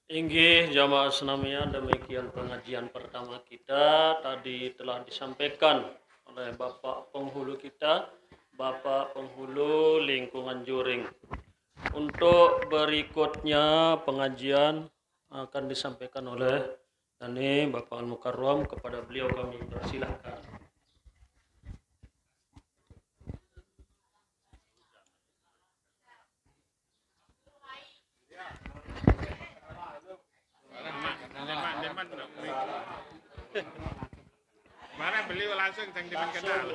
Inggih jamaah senamia, demikian pengajian pertama kita tadi telah disampaikan oleh Bapak Penghulu kita, Bapak Penghulu Lingkungan Juring. Untuk berikutnya pengajian akan disampaikan oleh Bapak Al-Mukarram, kepada beliau kami persilahkan. Mana beliau langsung yang dikenal.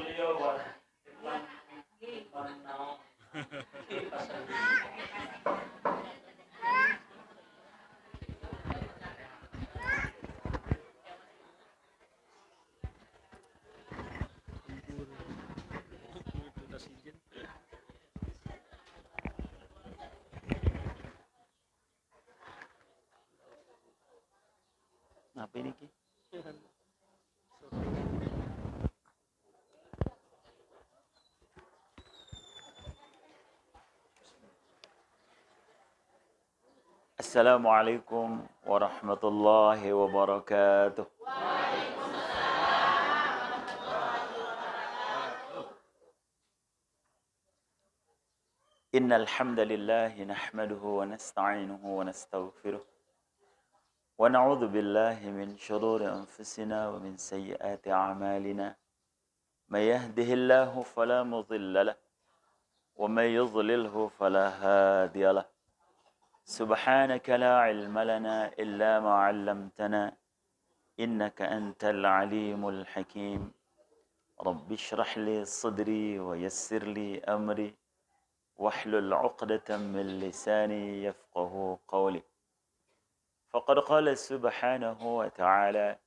Apa ini Ki? Assalamualaikum warahmatullahi wabarakatuh. Innal hamdalillah nahmaduhu wa nasta'inuhu wa nastaghfiruh wa na'udzu billahi min shururi anfusina wa min sayyiati a'malina. May yahdihillahu fala mudilla lahu wa may yudlilhu fala hadiya lahu. Subhanaka la ilma lana illa ma 'allamtana innaka antal alimul hakim. Rabbi shrah li sadri wa yassir li amri واحلل عقدة من لساني يفقه قولي. فقد قال سبحانه وتعالى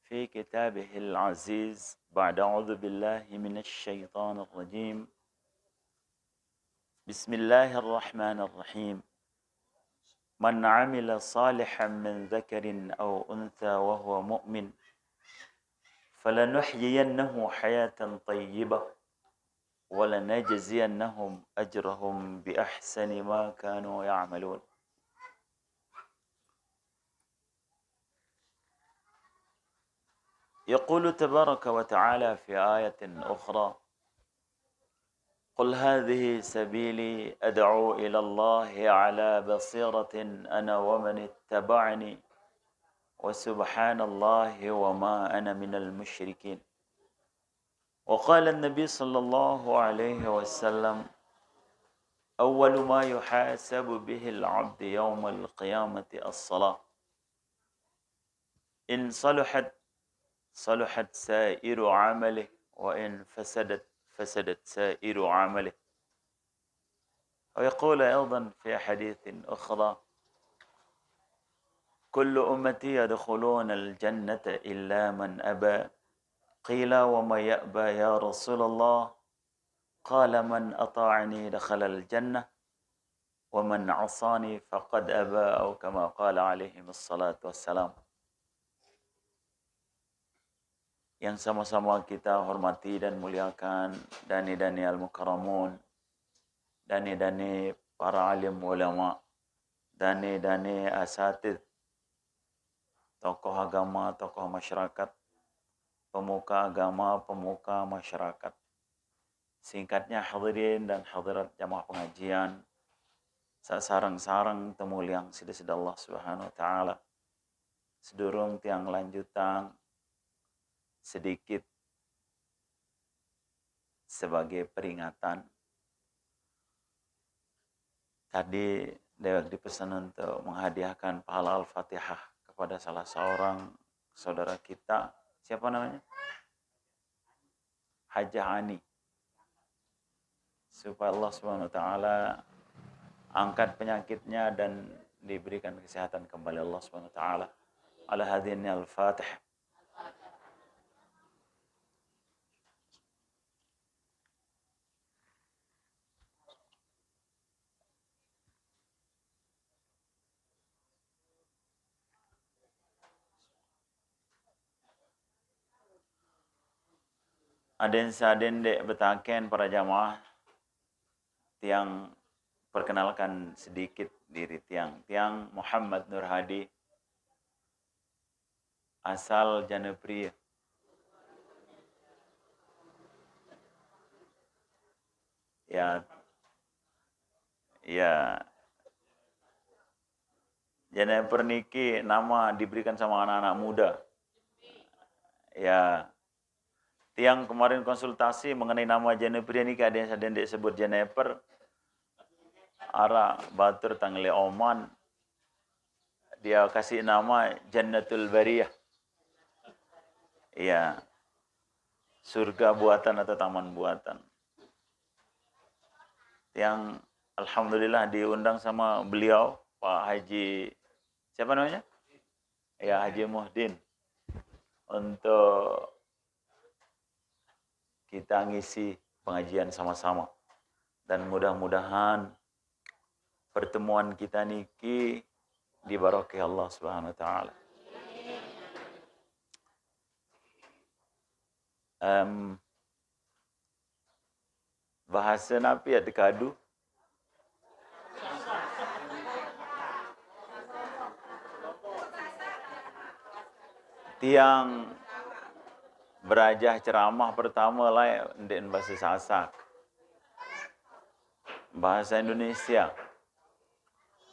في كتابه العزيز بعد أعوذ بالله من الشيطان الرجيم بسم الله الرحمن الرحيم من عمل صالحا من ذكر أو أنثى وهو مؤمن فلنحيينه حياة طيبة ولنجزينهم أجرهم بأحسن ما كانوا يعملون. يقول تبارك وتعالى في آية أخرى قل هذه سبيلي أدعو إلى الله على بصيرة أنا ومن اتبعني وسبحان الله وما أنا من المشركين. وقال النبي صلى الله عليه وسلم أول ما يحاسب به العبد يوم القيامة الصلاة إن صلحت سائر عمله وإن فسدت سائر عمله. ويقول أيضا في حديث أخرى كل أمتي يدخلون الجنة إلا من أبى قيل وما يأبى يا رسول الله قال من أطاعني دخل الجنة ومن عصاني فقد أبى أو كما قال عليه الصلاة والسلام. Yang sama-sama kita hormati dan muliakan dani-dani al-mukarramun, dani-dani para alim ulama, dani-dani asatid, tokoh agama, tokoh masyarakat, pemuka agama, pemuka masyarakat. Singkatnya hadirin dan hadirat jamaah pengajian, sarang-sarang temu liang sida-sida Allah Subhanahu wa taala. Sedurung tiang lanjutan sedikit sebagai peringatan. Tadi Dewek dipesan untuk menghadiahkan pahala Al-Fatihah kepada salah seorang saudara kita. Siapa namanya? Hajah Ani. Supaya Allah Subhanahu wa taala angkat penyakitnya dan diberikan kesehatan kembali Allah Subhanahu wa taala. Ala hadhihi al-Fatihah. Aden saden dek betaken para jamaah tiang perkenalkan sedikit diri tiang Muhammad Nur Hadi asal Janepria. Ya, ya. Jeneper niki nama diberikan sama anak-anak muda. Ya, tiang kemarin konsultasi mengenai nama Janepria niki ada yang sedang disebut Jeneper. Ara Batur Tangle Oman. Dia kasih nama Jannatul Bariyah. Ya, surga buatan atau taman buatan. Yang alhamdulillah diundang sama beliau Pak Haji siapa namanya? Ya, Haji Muhdin untuk kita ngisi pengajian sama-sama. Dan mudah-mudahan pertemuan kita niki dibarokai Allah Subhanahu wa taala. Bahasa napi ya tekadu. Tiang berajah ceramah pertama lah ndek bahasa Sasak. Bahasa Indonesia.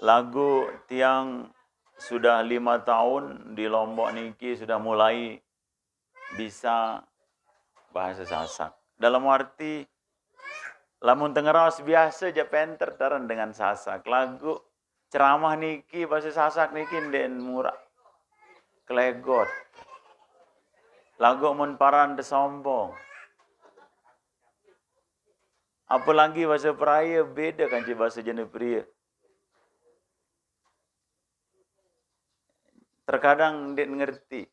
Lagu tiang sudah 5 tahun di Lombok niki sudah mulai bisa bahasa Sasak. Dalam arti lamun tengeras biasa je penter taran dengan Sasak. Lagu ceramah niki bahasa Sasak niki ndek murah. Klegot. Lagu mun paran de sombong. Apalagi bahasa peraya beda kan bahasa Janepria. Terkadang dia ngerti.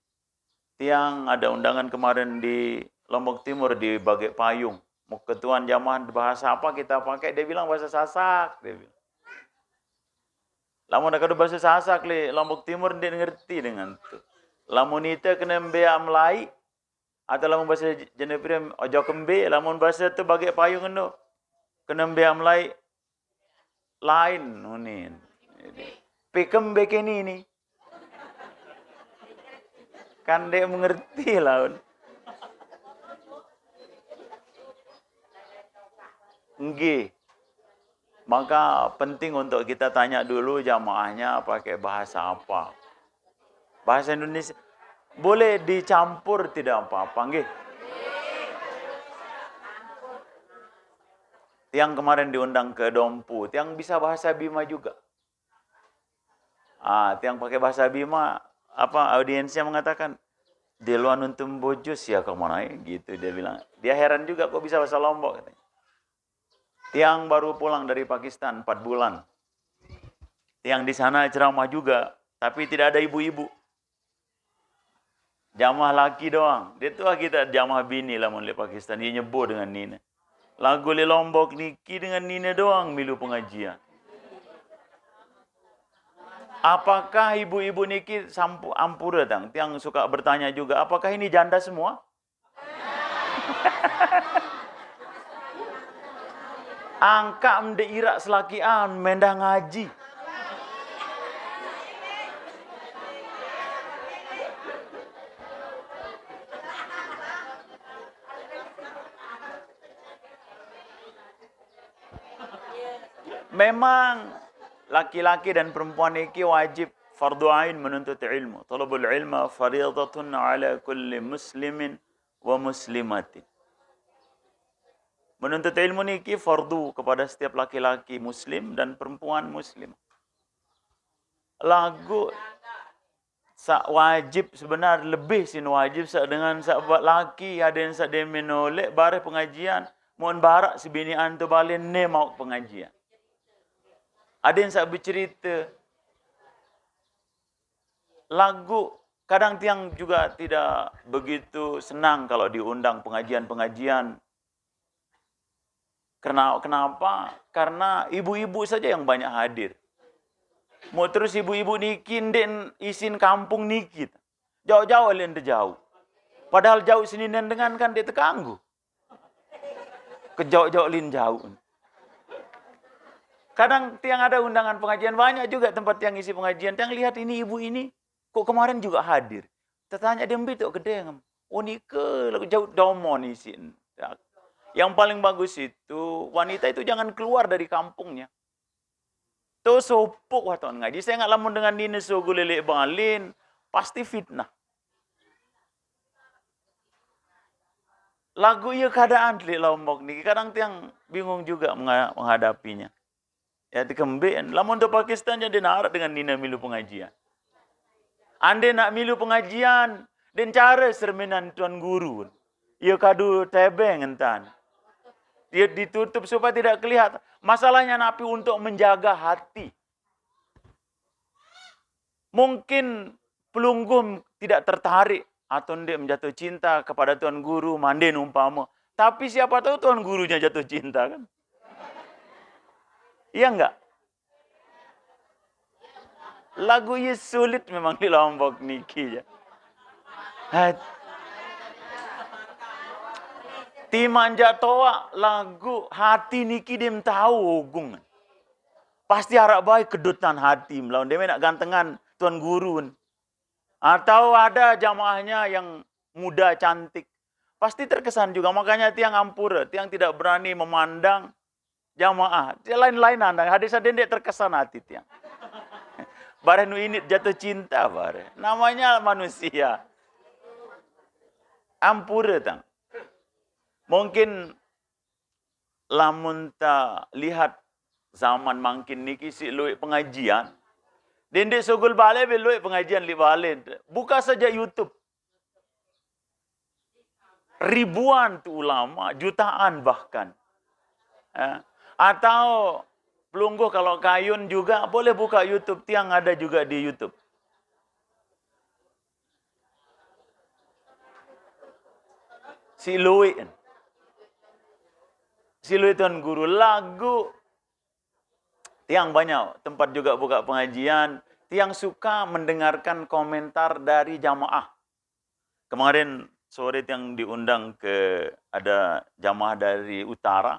Tiang ada undangan kemarin di Lombok Timur di Bagek Payung. Mau ketuan jamaah bahasa apa kita pakai? Dia bilang bahasa Sasak. Dia bilang. Lamun ada bahasa Sasak le Lombok Timur dia ngerti dengan itu. Lamun itu kena mbea Melayu atau lamun bahasa Janepria ojo kembe, lamun bahasa tu Bagek Payung endo kena mbea Melayu lain nunin. Pikembe kini ni. Kan dia mengerti lah. Nggih. Maka penting untuk kita tanya dulu jamaahnya pakai bahasa apa. Bahasa Indonesia boleh dicampur tidak apa-apa, nggih. Tiang kemarin diundang ke Dompu, tiang bisa bahasa Bima juga. Tiang pakai bahasa Bima, audiensnya mengatakan, "Deluan untung bojos ya kemana gitu dia bilang. Dia heran juga kok bisa bahasa Lombok katanya. Tiang baru pulang dari Pakistan 4 bulan. Tiang di sana ceramah juga, tapi tidak ada ibu-ibu. Jamaah laki doang. Dia tua kita jamaah bini lah di Pakistan. Dia nyebut dengan Nina. Lagu le Lombok niki dengan Nina doang milu pengajian. Apakah ibu-ibu niki ampura tang? Tiang suka bertanya juga, apakah ini janda semua? Angka mde irak selakian mendah ngaji. Memang laki-laki dan perempuan ini wajib fardu ain menuntut ilmu. Talabul ilma fariidatun ala kulli muslimin wa muslimatin. Menuntut ilmu niki fardu kepada setiap laki-laki muslim dan perempuan muslim. Lagu wajib sebenar lebih sin wajib dengan sahabat laki ada yang dia menolak bareh pengajian mohon barak sebinian tu balik ne mau pengajian. Ada yang saya bercerita lagu kadang tiang juga tidak begitu senang kalau diundang pengajian-pengajian. Kenapa? Karena ibu-ibu saja yang banyak hadir. Mau terus ibu-ibu niki den isin kampung niki. Jauh-jauh lain jauh. Padahal jauh sini dengan kan dia terganggu. Kejauh-jauh lain jauh. Kadang tiang ada undangan pengajian, banyak juga tempat tiang isi pengajian. Tiang lihat ini ibu ini, kok kemarin juga hadir. Tertanya dia begitu gede. Oh ni ke jauh domo ni sin. Yang paling bagus itu, wanita itu jangan keluar dari kampungnya. Tu sopuk wah tuan ngaji. Saya nggak lamun dengan dini sugu lelek balin, pasti fitnah. Lagu iya keadaan di Lombok ni. Kadang tiang bingung juga menghadapinya. Ya dikembin. Lamun tu Pakistan jadi narak dengan dina milu pengajian. Ande nak milu pengajian, dan cara sermenan tuan guru. Ia kadu tebeng entan. Dia ditutup supaya tidak kelihatan. Masalahnya Nabi untuk menjaga hati. Mungkin pelungguh tidak tertarik atau dia menjatuh cinta kepada tuan guru manden umpama. Tapi siapa tahu tuan gurunya jatuh cinta kan? Iya enggak? Lagu ini sulit memang di Lombok niki ya. Timanja toa lagu hati niki dem tahu ogung. Pasti harap baik kedutan hati melawan dia nak gantengan tuan guru. Atau ada jamaahnya yang muda cantik. Pasti terkesan juga. Makanya tiang ampura, tiang tidak berani memandang jamaah. Lain-lain anda. Hadis dendek terkesan hati tiang. Bare nu ini jatuh cinta bare. Namanya manusia. Ampura tang. Mungkin lamun ta lihat zaman makin niki si luik pengajian. Dendek sogol bale be luik pengajian li bale. Buka saja YouTube. Ribuan tu ulama, jutaan bahkan. Atau pelungguh kalau kayun juga boleh buka YouTube. Tiang ada juga di YouTube. Si luik. Si luik tuan guru lagu. Tiang banyak tempat juga buka pengajian. Tiang suka mendengarkan komentar dari jamaah. Kemarin sore tiang diundang ke ada jamaah dari utara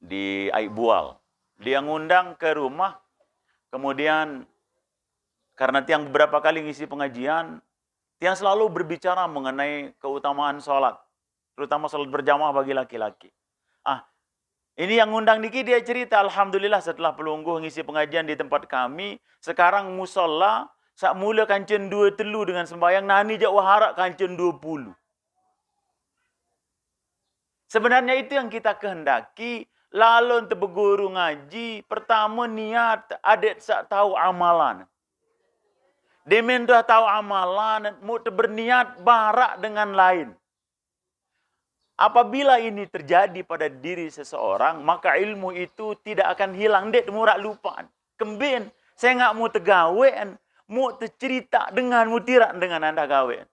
di Aibual. Dia ngundang ke rumah. Kemudian karena tiang beberapa kali ngisi pengajian, tiang selalu berbicara mengenai keutamaan sholat. Terutama sholat berjamaah bagi laki-laki. Ini yang ngundang Niki dia cerita, alhamdulillah setelah pelungguh ngisi pengajian di tempat kami, sekarang musola sak mula kancen 2 telu dengan sembahyang nani jak waharak kancen 20. Sebenarnya itu yang kita kehendaki, lalu untuk berguru ngaji, pertama niat adik sak tahu amalan. Demen dah tahu amalan, mu berniat barak dengan lain. Apabila ini terjadi pada diri seseorang, maka ilmu itu tidak akan hilang. Dek, murak lupaan. Kembin, saya nggak mau tegawean, mau cerita dengan mutirak dengan anda gawean.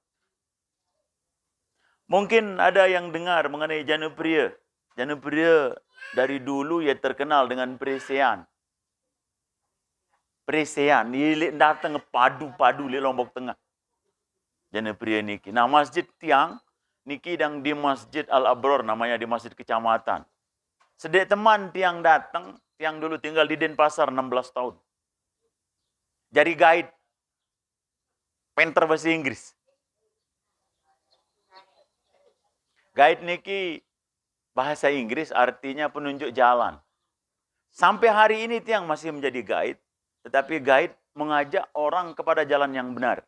Mungkin ada yang dengar mengenai Jana Pria. Jana Pria dari dulu ya terkenal dengan presean. Presean, ini datang padu-padu di Lombok Tengah. Jana Pria niki. Nah, masjid tiang, niki dan di Masjid Al-Abror, namanya di Masjid Kecamatan. Sedek teman tiang datang, tiang dulu tinggal di Denpasar 16 tahun. Jadi guide. Penter bahasa Inggris. Guide niki bahasa Inggris artinya penunjuk jalan. Sampai hari ini tiang masih menjadi guide. Tetapi guide mengajak orang kepada jalan yang benar.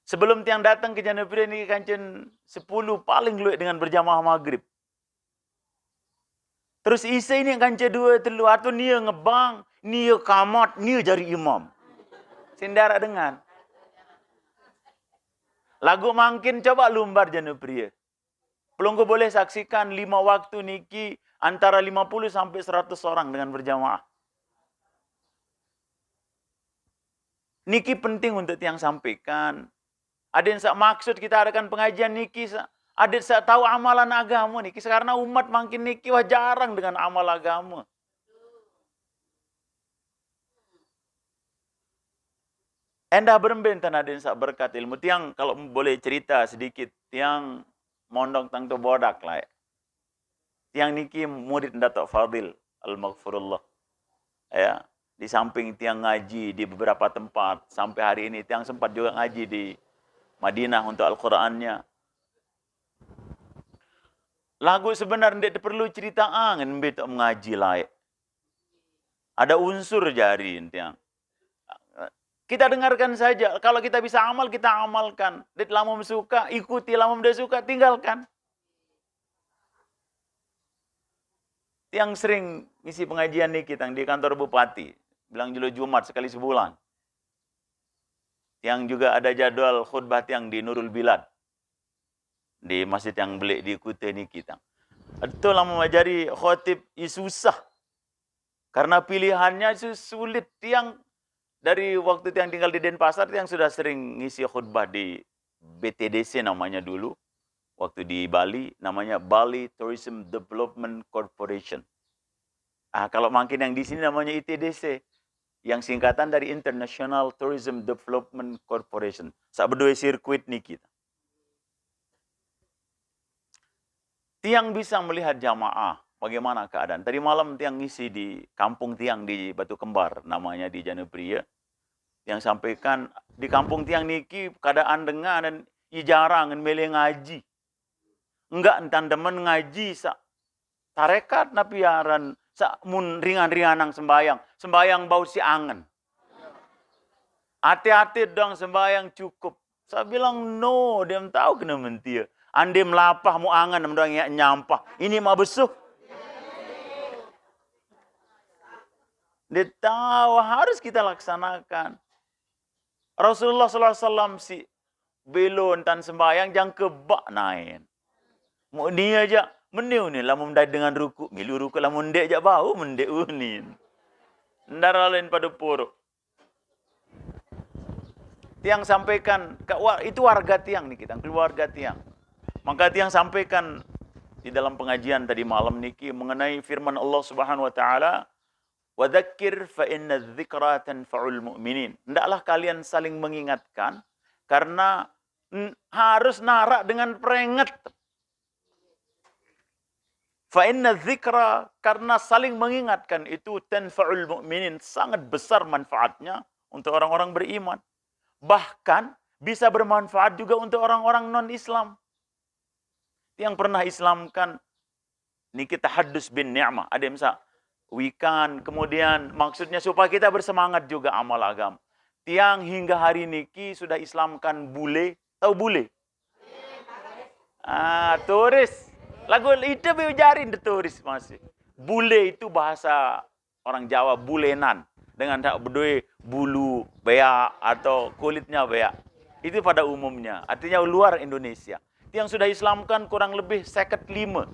Sebelum tiang datang ke Jana Pria ni kancen 10 paling luik dengan berjamaah maghrib. Terus isa ini kancen 2 telu atau nia ngebang, nia kamat, nia jari imam. Sindara dengan. Lagu makin coba lumbar Jana Pria. Pelunggu boleh saksikan 5 waktu niki antara 50 sampai 100 orang dengan berjamaah. Niki penting untuk tiang sampaikan. Ada yang maksud kita adakan pengajian niki, ada yang tahu amalan agama niki. Karena umat makin niki wah jarang dengan amal agama. Endah berembentan ada yang berkat ilmu. Tiang kalau boleh cerita sedikit, tiang mondok tang tu bodak lah. Tiang niki murid Datuk Fadil. Al-Maghfurullah. Ya, di samping tiang ngaji di beberapa tempat, sampai hari ini tiang sempat juga ngaji di Madinah untuk Al-Qur'annya. Lagu sebenarnya tidak perlu cerita angin betul mengaji lain. Ada unsur jari tiang. Kita dengarkan saja. Kalau kita bisa amal, kita amalkan. Dit lamum suka, ikuti. Lamum tidak suka, tinggalkan. Tiang sering ngisi pengajian nih kita di kantor bupati. Bilang julu Jumat sekali sebulan. Yang juga ada jadwal khutbah tiang di Nurul Bilad. Di masjid yang belik diikuti nih kita. Itu lah mengajari khotib susah. Karena pilihannya sulit. Tiang dari waktu tiang tinggal di Denpasar, tiang sudah sering ngisi khutbah di BTDC namanya dulu. Waktu di Bali, namanya Bali Tourism Development Corporation. Kalau makin yang di sini namanya ITDC. Yang singkatan dari International Tourism Development Corporation. Saat berdua sirkuit nih kita. Tiang bisa melihat jamaah. Bagaimana keadaan. Tadi malam tiang ngisi di kampung tiang di Batu Kembar. Namanya di Janupria. Yang sampaikan di kampung tiang niki keadaan dengar dan jarang mele ngaji. Enggak entan demen ngaji sa tarekat na piaran sa mun ringan-ringanang sembayang. Sembayang bau si angen. Hati-hati dong sembayang cukup. Saya bilang no, dia tahu kena mentia. Ande melapah mu angen mendang nyampah. Ini mah besuh. Dia tahu harus kita laksanakan. Rasulullah SAW si belon tan sembayang jangan kebak nain. Mu ni aja meniu ni lamun dai dengan ruku, milu ruku lamun dek aja bau mendek unin. Ndara lain pada puruk. Tiang sampaikan itu warga tiang nih kita, keluarga tiang. Maka tiang sampaikan di dalam pengajian tadi malam niki mengenai firman Allah Subhanahu wa taala, "Wa dzakir fa inna dzikra tanfa'ul mu'minin." Hendaklah kalian saling mengingatkan karena harus narak dengan peringat. Fa inna dzikra, karena saling mengingatkan itu tanfa'ul mu'minin, sangat besar manfaatnya untuk orang-orang beriman. Bahkan bisa bermanfaat juga untuk orang-orang non-Islam. Yang pernah Islamkan niki tahaddus bin ni'mah. Ada yang misal weekend, kemudian maksudnya supaya kita bersemangat juga amal agama. Tiang hingga hari niki sudah Islamkan bule. Tahu bule? Turis. Lagu itu biajarin turis masih. Bule itu bahasa orang Jawa, bulenan. Dengan tak berdua bulu bea atau kulitnya bea. Itu pada umumnya. Artinya luar Indonesia. Yang sudah Islamkan kurang lebih 55.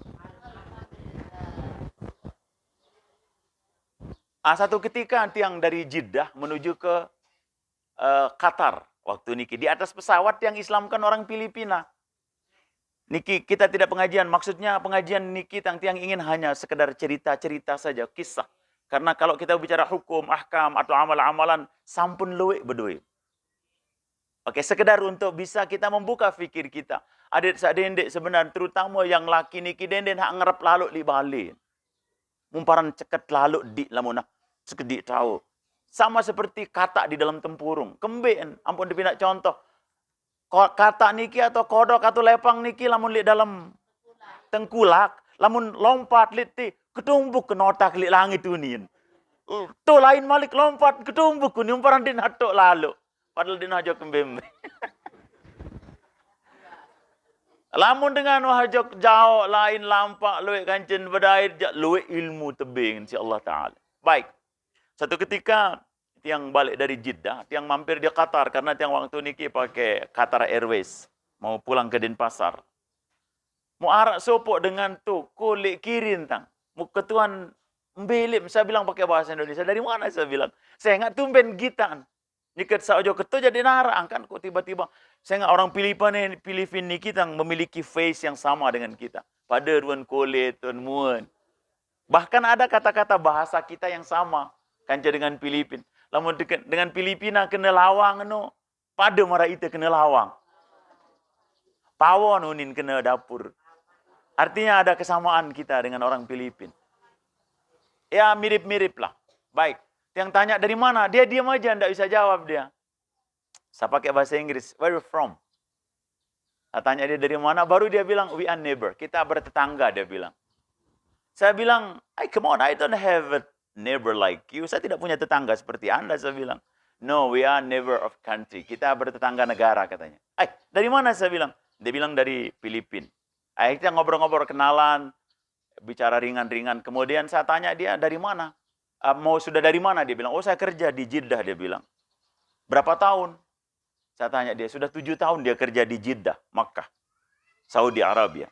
Satu ketika tiang dari Jeddah menuju ke Qatar. Waktu niki di atas pesawat yang Islamkan orang Filipina. Niki kita tidak pengajian, maksudnya pengajian niki tiang ingin hanya sekedar cerita-cerita saja, kisah. Karena kalau kita bicara hukum, ahkam atau amal-amalan, sampun luwek berdua. Oke, sekedar untuk bisa kita membuka fikir kita. Adik sadendek sebenarnya, terutama yang laki niki denden hak ngerep lalu di Bali. Mumparan ceket lalu di lamuna, sekedik tahu. Sama seperti kata di dalam tempurung. Kemben, ampun dipindah contoh. Kata niki atau kodok atau lepang niki lamun lihat dalam tengkulak, lamun lompat lihat ti ketumbuk ke notak lihat langit unin. Tu lain malik lompat ketumbuk ni umparan din hatok lalu. Padahal din hajok kembembe. Lamun dengan wahajok jauh lain lampak luwek kancen berdait luwek ilmu tebing insya-Allah taala. Baik. Satu ketika tiang balik dari Jeddah, tiang mampir di Qatar karena tiang waktu niki pakai Qatar Airways mau pulang ke Denpasar. Mau arak sopok dengan tu kulit kirin tang. Mau ketuan mbelim, saya bilang pakai bahasa Indonesia. Dari mana saya bilang? Saya ingat tumben gitaan. Niket saojo ketu jadi narang kan kok tiba-tiba. Saya ingat orang Filipina niki tang memiliki face yang sama dengan kita. Pada ruan kulit, tuan muan. Bahkan ada kata-kata bahasa kita yang sama kanca dengan Filipina. Lamun dengan Filipina kena lawang no. Pada marah itu kena lawang. Pawon unin kena dapur. Artinya ada kesamaan kita dengan orang Filipina. Ya mirip-mirip lah. Baik. Yang tanya dari mana? Dia diam aja, enggak bisa jawab dia. Saya pakai bahasa Inggris. Where you from? Saya tanya dia dari mana, baru dia bilang, we are neighbor. Kita bertetangga, dia bilang. Saya bilang, come on, I don't have a neighbor like you. Saya tidak punya tetangga seperti Anda, saya bilang. No, we are neighbor of country. Kita bertetangga negara, katanya. Dari mana, saya bilang? Dia bilang dari Filipina. Kita ngobrol-ngobrol, kenalan, bicara ringan-ringan. Kemudian saya tanya dia, dari mana? Sudah dari mana? Dia bilang, oh saya kerja di Jeddah, dia bilang. Berapa tahun? Saya tanya dia, sudah 7 tahun dia kerja di Jeddah, Makkah, Saudi Arabia.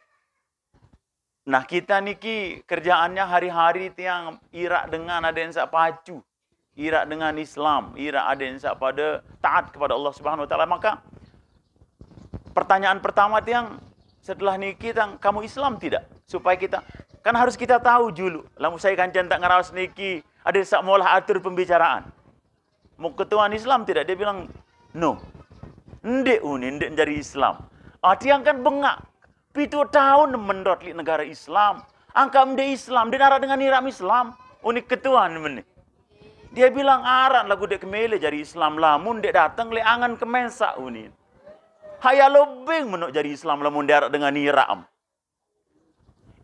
Nah kita niki kerjaannya hari-hari tiang irak dengan ada yang pacu, irak dengan Islam, irak ada yang pada taat kepada Allah Subhanahu Wa Taala. Maka pertanyaan pertama tiang setelah niki tiang, kamu Islam tidak? Supaya kita kan harus kita tahu dulu. Lalu saya kan tak ngerawas niki ada yang maulah atur pembicaraan. Mau ketuaan Islam tidak? Dia bilang no. Ndek dari Islam. Tiang kan bengak. 7 tahun mendot di negara Islam. Angka mde Islam. Dia narah dengan iram Islam. Unik ketuan meni. Dia bilang aran lagu dek kemele jadi Islam. Lamun dek datang le angan kemensa unin. Haya lebih menuk jadi Islam lamun dia dengan iram.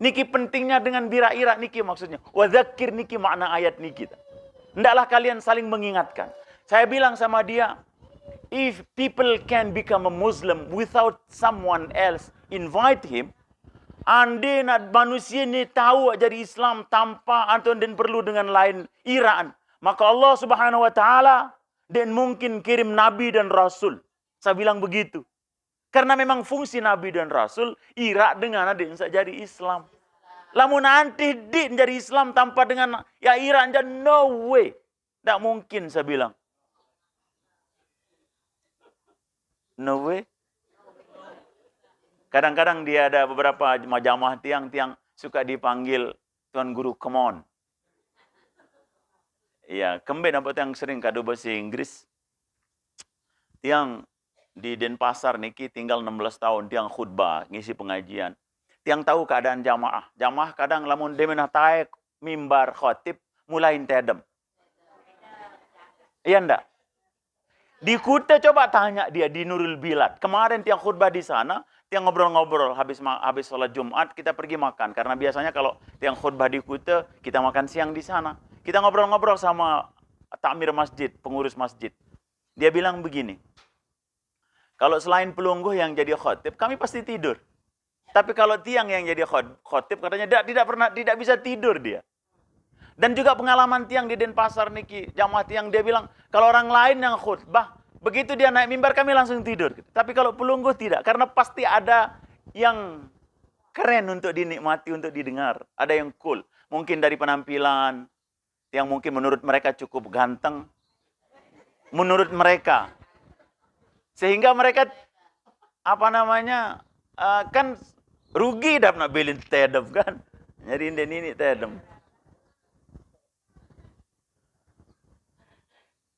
Niki pentingnya dengan bira-ira niki maksudnya. Wadzakir niki makna ayat niki. Hendaklah kalian saling mengingatkan. Saya bilang sama dia, if people can become a Muslim without someone else invite him, andai nak manusia ni tahu jadi Islam tanpa atau dan perlu dengan lain iraan, maka Allah Subhanahu Wa Taala dan mungkin kirim Nabi dan Rasul. Saya bilang begitu. Karena memang fungsi Nabi dan Rasul ira dengan ada yang jadi Islam. Lamun nanti din jadi Islam tanpa dengan ya ira aja no way. Tak mungkin saya bilang. No way. Kadang-kadang dia ada beberapa jamaah tiang-tiang suka dipanggil Tuan Guru, come on. Ya, kemben apa yang sering kado bahasa Inggris. Tiang di Denpasar niki tinggal 16 tahun, tiang khutbah, ngisi pengajian. Tiang tahu keadaan jamaah. Jamaah kadang lamun demenah taek mimbar khotib mulai tedem. Iya ndak? Di Kuta coba tanya dia di Nurul Bilad. Kemarin tiang khutbah di sana, tiang ngobrol-ngobrol habis sholat Jumat kita pergi makan. Karena biasanya kalau tiang khutbah di Kuta, kita makan siang di sana. Kita ngobrol-ngobrol sama takmir masjid, pengurus masjid. Dia bilang begini, kalau selain pelungguh yang jadi khotib, kami pasti tidur. Tapi kalau tiang yang jadi khotib, katanya tidak bisa tidur dia. Dan juga pengalaman tiang di Denpasar niki, jamaah tiang dia bilang, kalau orang lain yang khutbah, begitu dia naik mimbar kami langsung tidur. Tapi kalau pelungguh tidak, karena pasti ada yang keren untuk dinikmati, untuk didengar. Ada yang cool. Mungkin dari penampilan, yang mungkin menurut mereka cukup ganteng. Menurut mereka. Sehingga mereka, kan rugi dah nak beli tedem kan. Jadi ini tedem.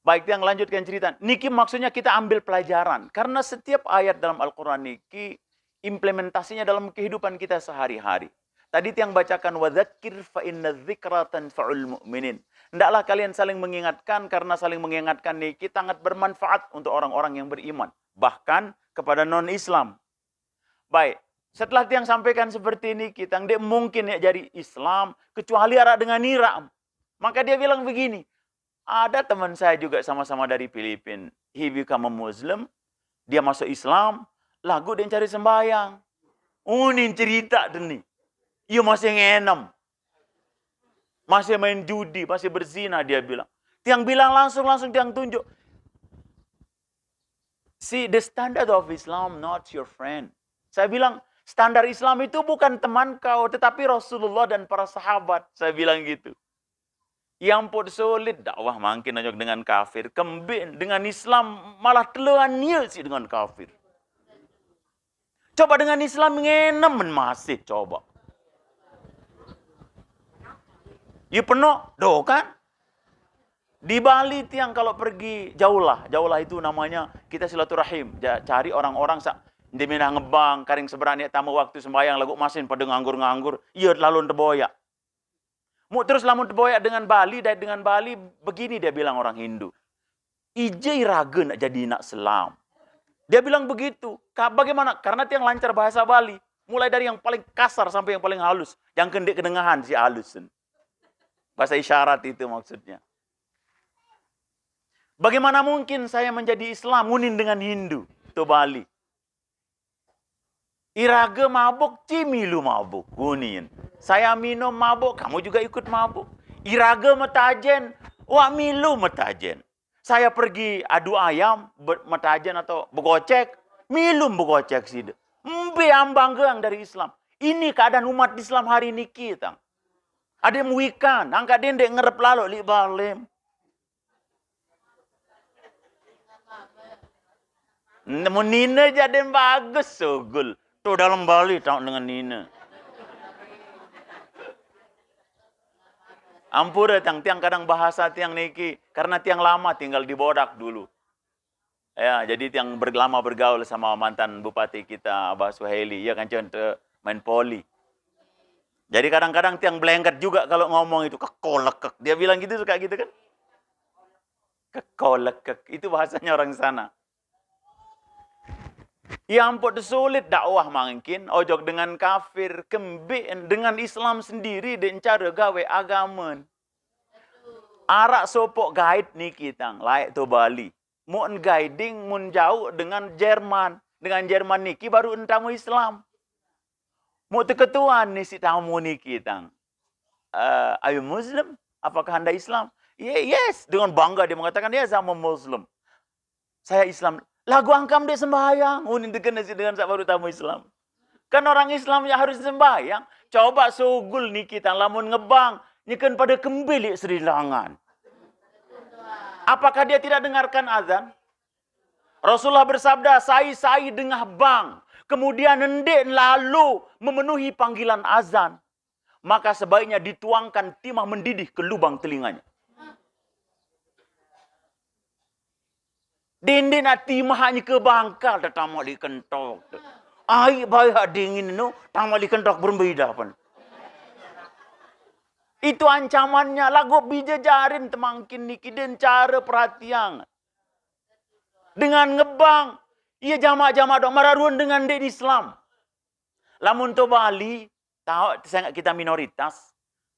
Baik, yang lanjutkan cerita. Niki maksudnya kita ambil pelajaran. Karena setiap ayat dalam Al-Quran niki implementasinya dalam kehidupan kita sehari-hari. Tadi yang bacakan wadzakir fa inna dzikra tanfa'ul mu'minin. Hendaklah kalian saling mengingatkan karena saling mengingatkan niki sangat bermanfaat untuk orang-orang yang beriman, bahkan kepada non-Islam. Baik, setelah yang sampaikan seperti ini kita tidak mungkin ya jadi Islam kecuali arah dengan niram. Maka dia bilang begini, ada teman saya juga sama-sama dari Filipina. He become a Muslim, dia masuk Islam, lagu dia cari sembahyang. Unin cerita ini. Ia masih ngenem. Masih main judi, masih berzina dia bilang. Tiang bilang langsung tiang tunjuk. See, the standard of Islam not your friend. Saya bilang, standar Islam itu bukan teman kau, tetapi Rasulullah dan para sahabat. Saya bilang gitu. Yang pun solid dakwah makin aja dengan kafir. Kembin dengan Islam malah teluan sih dengan kafir. Coba dengan Islam ngenem masih coba. Ya penuh, doh kan? Di Bali tiang kalau pergi jauhlah itu namanya kita silaturahim. Cari orang-orang di mina ngebang, karing seberani tamu waktu sembahyang lagu masin pada nganggur-nganggur, iya lalu teboyak. Mu terus lamun boyak dengan Bali, dan dengan Bali, begini dia bilang orang Hindu. Ije raga nak jadi nak Islam. Dia bilang begitu. Bagaimana? Karena dia yang lancar bahasa Bali. Mulai dari yang paling kasar sampai yang paling halus. Yang kendek kedengahan si halus. Bahasa isyarat itu maksudnya. Bagaimana mungkin saya menjadi Islam ngunin dengan Hindu? Itu Bali. Iraga mabuk, cimilu mabuk. Gunin. Saya minum mabuk, kamu juga ikut mabuk. Iraga metajen, wak milu metajen. Saya pergi adu ayam, metajen atau begocek, milum begocek sih. Mbe ambanggang dari Islam. Ini keadaan umat Islam hari ini kita. Ada yang wikan, angkat dendek ngerep lalu li balim. Namun Nina jadi bagus sogul. Tuh dalam Bali tahu dengan Nina. Ampura tiang kadang bahasa tiang niki karena tiang lama tinggal di Bodak dulu. Ya, jadi tiang lama bergaul sama mantan bupati kita Abah Suhaili, ya kan contoh main poli. Jadi kadang-kadang tiang belengket juga kalau ngomong itu kekolekek. Dia bilang gitu suka gitu kan? Kekolekek itu bahasanya orang sana. Ya ampun sulit dakwah mungkin ojok dengan kafir kembin dengan Islam sendiri dan cara gawe agamen. Arak sopok guide nih kita layak tu Bali. Mun guiding mun jauh dengan Jerman. Dengan Jerman niki baru entamu Islam. Mu tu ketuan ni si tamu ni kita. Are you Muslim? Apakah Anda Islam? Yes, dengan bangga dia mengatakan ya sama Muslim. Saya Islam. Lagu angkam dia sembahyang. Unin dengan baru tamu Islam. Kan orang Islam yang harus sembahyang. Coba sugul ni kita lamun ngebang. Nyikan pada kembali Sri Langan. Apakah dia tidak dengarkan azan? Rasulullah bersabda, sai dengah bang. Kemudian nendek lalu memenuhi panggilan azan. Maka sebaiknya dituangkan timah mendidih ke lubang telinganya. Dinding timah hanya ke bangkal datang mali kentok. Ai bayar dingin no, tamal kentok berbeda pun. Itu ancamannya. Lagu bijajarin temangkin niki dan cara perhatian. Dengan ngebang. Ia jamaah-jamaah dong. Mararuan dengan di Islam. Lamun to Bali. Tahu sangat kita minoritas.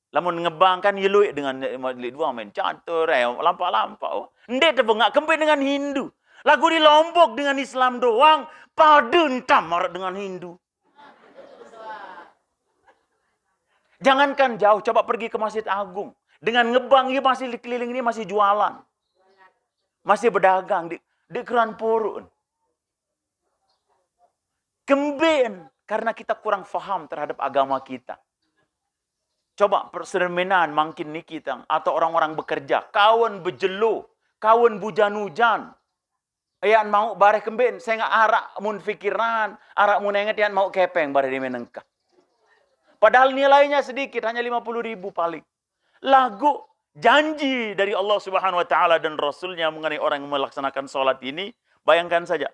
Lamun ngebang kan yeluik dengan dua main catur. Lampak-lampak. Ndek tebengak kembali dengan Hindu. Lagu di Lombok dengan Islam doang. Padun tamar dengan Hindu. Jangankan jauh, coba pergi ke Masjid Agung. Dengan ngebang, ia masih di keliling ini masih jualan. Masih berdagang di keran purun. Kembin, karena kita kurang faham terhadap agama kita. Coba perserminan makin ni kita, atau orang-orang bekerja. Kawan bejelo, kawan bujan-hujan. Yang mau bareh kembin, saya nggak arak mun fikiran, arak mun ingat yang mau kepeng bareh di menengkah. Padahal nilainya sedikit, hanya 50.000 paling. Lagu janji dari Allah Subhanahu Wa Taala dan Rasulnya mengenai orang yang melaksanakan sholat ini. Bayangkan saja.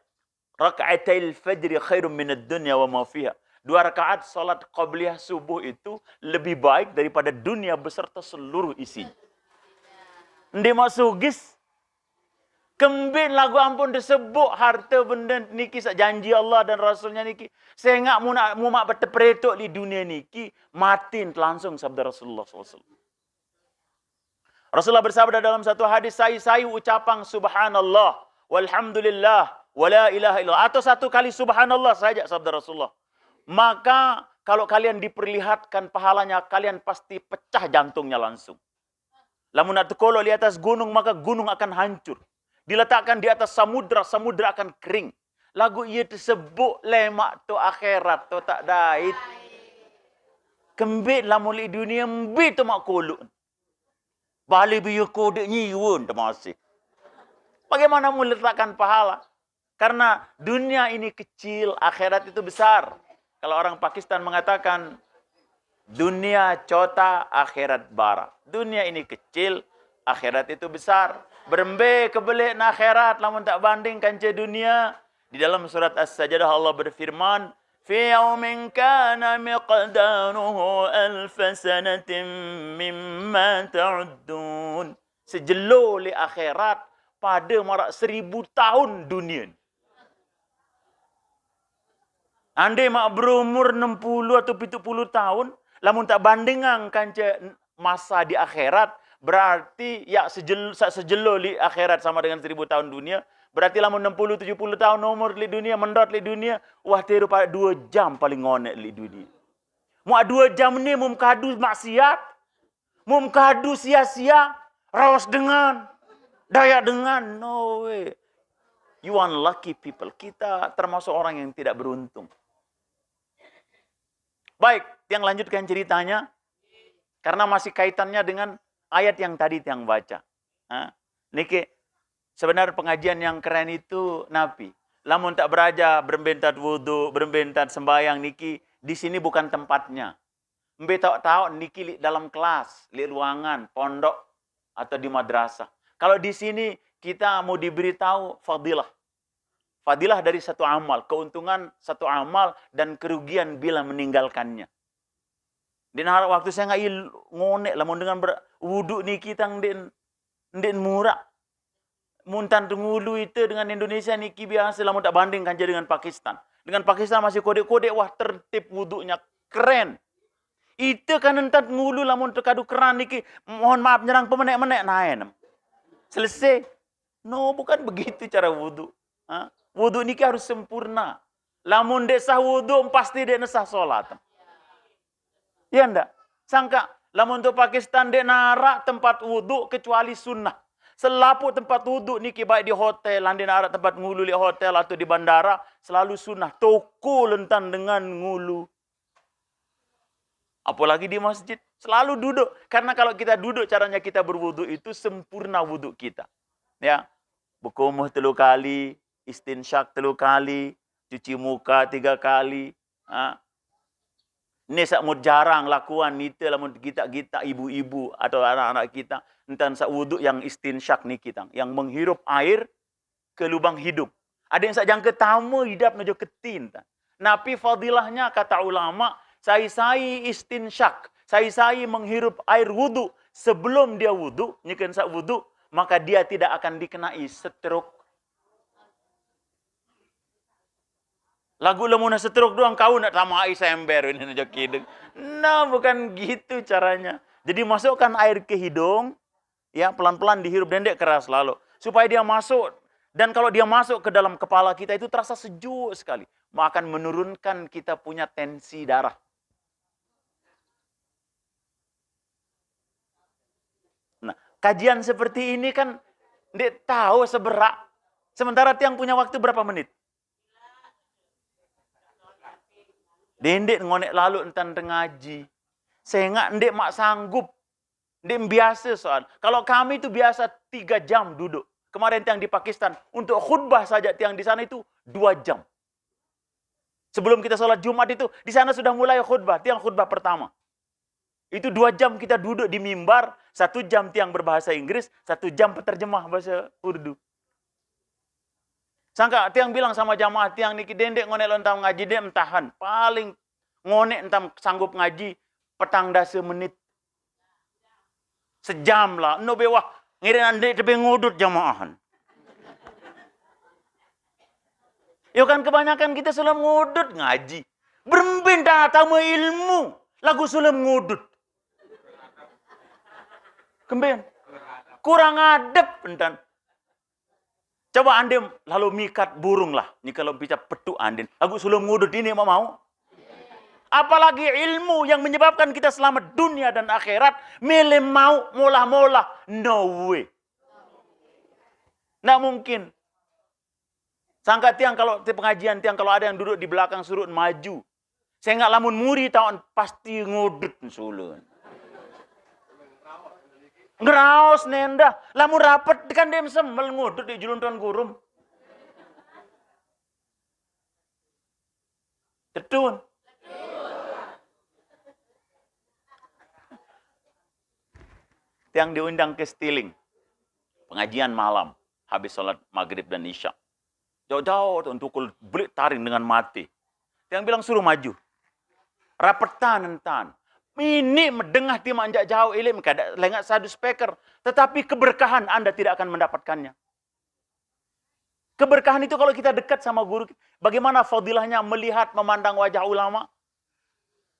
Raka'atil fajri khairum minad dunya wa ma fiha. 2 rakaat sholat qabliyah subuh itu lebih baik daripada dunia beserta seluruh isinya. Ndi masugis. Kembin lagu ampun disebut harta benda niki janji Allah dan Rasulnya niki. Saya enggak mu mak bertepretok di dunia niki. Matin langsung sabda Rasulullah SAW. Rasulullah bersabda dalam satu hadis. Saya ucapang subhanallah. Walhamdulillah. Wala ilaha illallah. Atau satu kali subhanallah saja sabda Rasulullah. Maka kalau kalian diperlihatkan pahalanya. Kalian pasti pecah jantungnya langsung. Lamun kalau di atas gunung maka gunung akan hancur. Diletakkan di atas samudra, samudra akan kering. Lagu ia tersebut lemak tu akhirat tu tak dait. Kembit lah muli dunia mbit tu mak koluk. Balik biar kodek nyiwun tu masih. Bagaimana mu letakkan pahala? Karena dunia ini kecil, akhirat itu besar. Kalau orang Pakistan mengatakan dunia cota, akhirat bara. Dunia ini kecil, akhirat itu besar. Berembe kebelik na akhirat lamun tak bandingkan je dunia. Di dalam surat As-Sajdah Allah berfirman, fi yaumin kana miqdaruhu alf sanatin mimma ta'uddun. Sejelo li akhirat pada marak 1000 tahun dunia. Andai mak berumur 60 atau 70 tahun, lamun tak bandingan kanca masa di akhirat, berarti ya sejelo li akhirat sama dengan 1000 tahun dunia, berarti lamun 60 70 tahun umur li dunia, mendot li dunia, wah teru pada 2 jam paling ngonek li dunia. Mu 2 jam ni mum kadu maksiat, mum kadu sia-sia, rawas dengan, daya dengan, no way. You unlucky people. Kita termasuk orang yang tidak beruntung. Baik, yang lanjutkan ceritanya. Karena masih kaitannya dengan ayat yang tadi yang baca. Niki, sebenarnya pengajian yang keren itu Nabi. Lamun tak beraja, berbentat wudu, berbentat sembahyang, niki, di sini bukan tempatnya. Mbe tahu niki li dalam kelas, li ruangan, pondok, atau di madrasah. Kalau di sini kita mau diberitahu fadilah. Fadilah dari satu amal, keuntungan satu amal dan kerugian bila meninggalkannya. Di waktu saya nggak ngonek lah, dengan wudhu ni kita ndin murah. Muntan tungulu itu dengan Indonesia niki biasa lah, tak bandingkan je dengan Pakistan. Dengan Pakistan masih kode-kode, wah tertib wudhunya keren. Itu kan entat ngulu lamun terkadu keran niki, mohon maaf nyerang pemenek-menek naen. Selesai. No, bukan begitu cara wudhu. Wudhu niki harus sempurna. Lamun dek sah wudhu, pasti dek nesah solat. Ya ndak? Sangka, lamun untuk Pakistan dek narak tempat wudhu kecuali sunnah. Selapu tempat wudhu niki baik di hotel, andi narak tempat ngulu di hotel atau di bandara, selalu sunnah. Toko lentan dengan ngulu. Apalagi di masjid, selalu duduk. Karena kalau kita duduk, caranya kita berwudhu itu sempurna wudhu kita. Ya, berkumuh 3 kali, istinsyak 3 kali, cuci muka 3 kali. Ini sakmud jarang lakuan itu lamun kita ibu-ibu atau anak-anak kita entan sak wuduk yang istinsyak ni kita, yang menghirup air ke lubang hidung. Ada yang sak jangka tamu hidup nojo ketin. Nabi fadilahnya kata ulama, sai istinsyak, sai menghirup air wudu sebelum dia wudu, nyekan sak wudu, maka dia tidak akan dikenai stroke. Lagu lemuna stroke doang kau nak sama air ember ini aja kideng. Nah, bukan gitu caranya. Jadi masukkan air ke hidung, ya pelan-pelan dihirup dendek keras lalu supaya dia masuk, dan kalau dia masuk ke dalam kepala kita itu terasa sejuk sekali, akan menurunkan kita punya tensi darah. Nah, kajian seperti ini kan ndek tahu seberak. Sementara tiang punya waktu berapa menit? Dendek ngonek lalu entan ngaji. Saya nggak ndek mak sanggup. Ndek biasa soal. Kalau kami itu biasa 3 jam duduk. Kemarin tiang di Pakistan, untuk khutbah saja tiang di sana itu 2 jam. Sebelum kita sholat Jumat itu, di sana sudah mulai khutbah. Tiang khutbah pertama. Itu 2 jam kita duduk di mimbar, 1 jam tiang berbahasa Inggris, 1 jam penerjemah bahasa Urdu. Sangka tiang bilang sama jamaah tiang niki dendek ngonek lontang ngaji dia entahan. Paling ngonek entam sanggup ngaji petang dasa menit. Sejam lah. No bewah ngirin ande tebe ngudut jamaahan. Yo kan kebanyakan kita sulam ngudut ngaji. Berembin tamu ilmu. Lagu sulam ngudut. Kemben. Kurang adab entan. Coba ande lalu mikat burung lah. Ni kalau bicara petuk andin. Lagu sulam ngudut ini mau. Apalagi ilmu yang menyebabkan kita selamat dunia dan akhirat. Milih mau, molah-molah. No way. Nggak mungkin. Sangka tiang kalau di pengajian tiang kalau ada yang duduk di belakang suruh maju. Saya nggak lamun muri tahun pasti ngudut sulun. Ngeraos nenda. Lamun rapet kan dia sembel ngudut di juluntuan gurum. Tetun. Tiang diundang ke Stiling. Pengajian malam. Habis sholat maghrib dan isya. Jauh-jauh untuk belik taring dengan mati. Tiang bilang suruh maju. Rapetan entan. Ini mendengah ti manjak jauh ilim kada lengak sadu speaker. Tetapi keberkahan Anda tidak akan mendapatkannya. Keberkahan itu kalau kita dekat sama guru. Bagaimana fadilahnya melihat, memandang wajah ulama?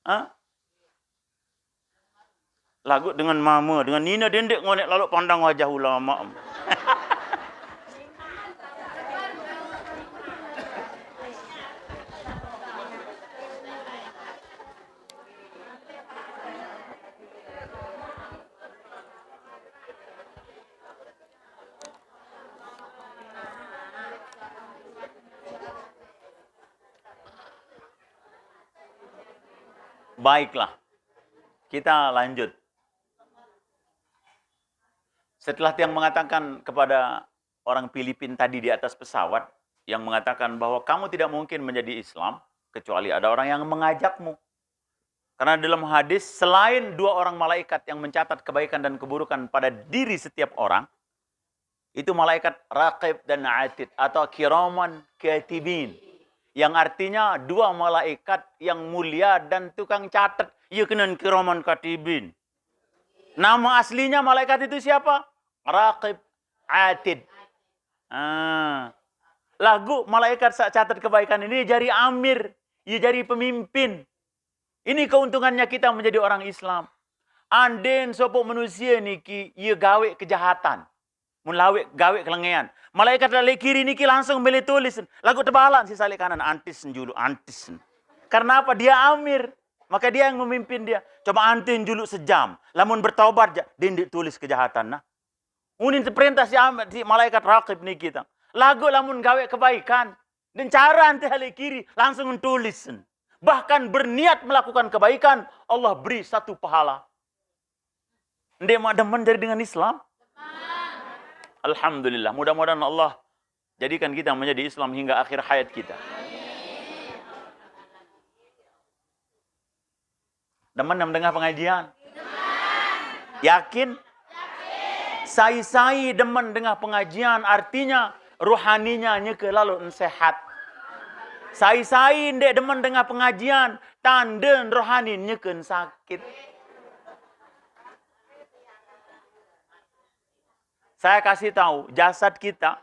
Hah? Lagu dengan mama, dengan Nina dendek ngonek lalu pandang wajah ulama. Baiklah, kita lanjut. Setelah Tiang mengatakan kepada orang Filipina tadi di atas pesawat, yang mengatakan bahwa kamu tidak mungkin menjadi Islam, kecuali ada orang yang mengajakmu. Karena dalam hadis, selain 2 orang malaikat yang mencatat kebaikan dan keburukan pada diri setiap orang, itu malaikat Raqib dan Atid, atau Kiraman Katibin. Yang artinya 2 malaikat yang mulia dan tukang catat. Ya kenan Kiraman Katibin. Nama aslinya malaikat itu siapa? Raqib, Atid. Lagu malaikat saat catat kebaikan ini jadi amir. Ya jadi pemimpin. Ini keuntungannya kita menjadi orang Islam. Anden sopok manusia niki, ia gawe kejahatan. Mulawe gawe kelengean. Malaikat lali kiri niki langsung beli tulis. Lagu tebalan si salik kanan. Antisen julu, antisen. Karena apa? Dia amir. Maka dia yang memimpin dia. Coba antin julu sejam. Lamun bertaubat, dia tulis kejahatan. Nah. Unin perintah si malaikat Raqib niki. Lagu lamun gawe kebaikan. Dan cara anti hali kiri langsung tulis. Bahkan berniat melakukan kebaikan. Allah beri 1 pahala. Ndek mak demen dari dengan Islam. Alhamdulillah, mudah-mudahan Allah jadikan kita menjadi Islam hingga akhir hayat kita. Demen mendengar pengajian? Yakin? Sai-sai demen dengar pengajian artinya rohaninya nyeke lalu sehat. Sai-sai ndek demen dengar pengajian tanda rohani nyeke sakit. Saya kasih tahu, jasad kita,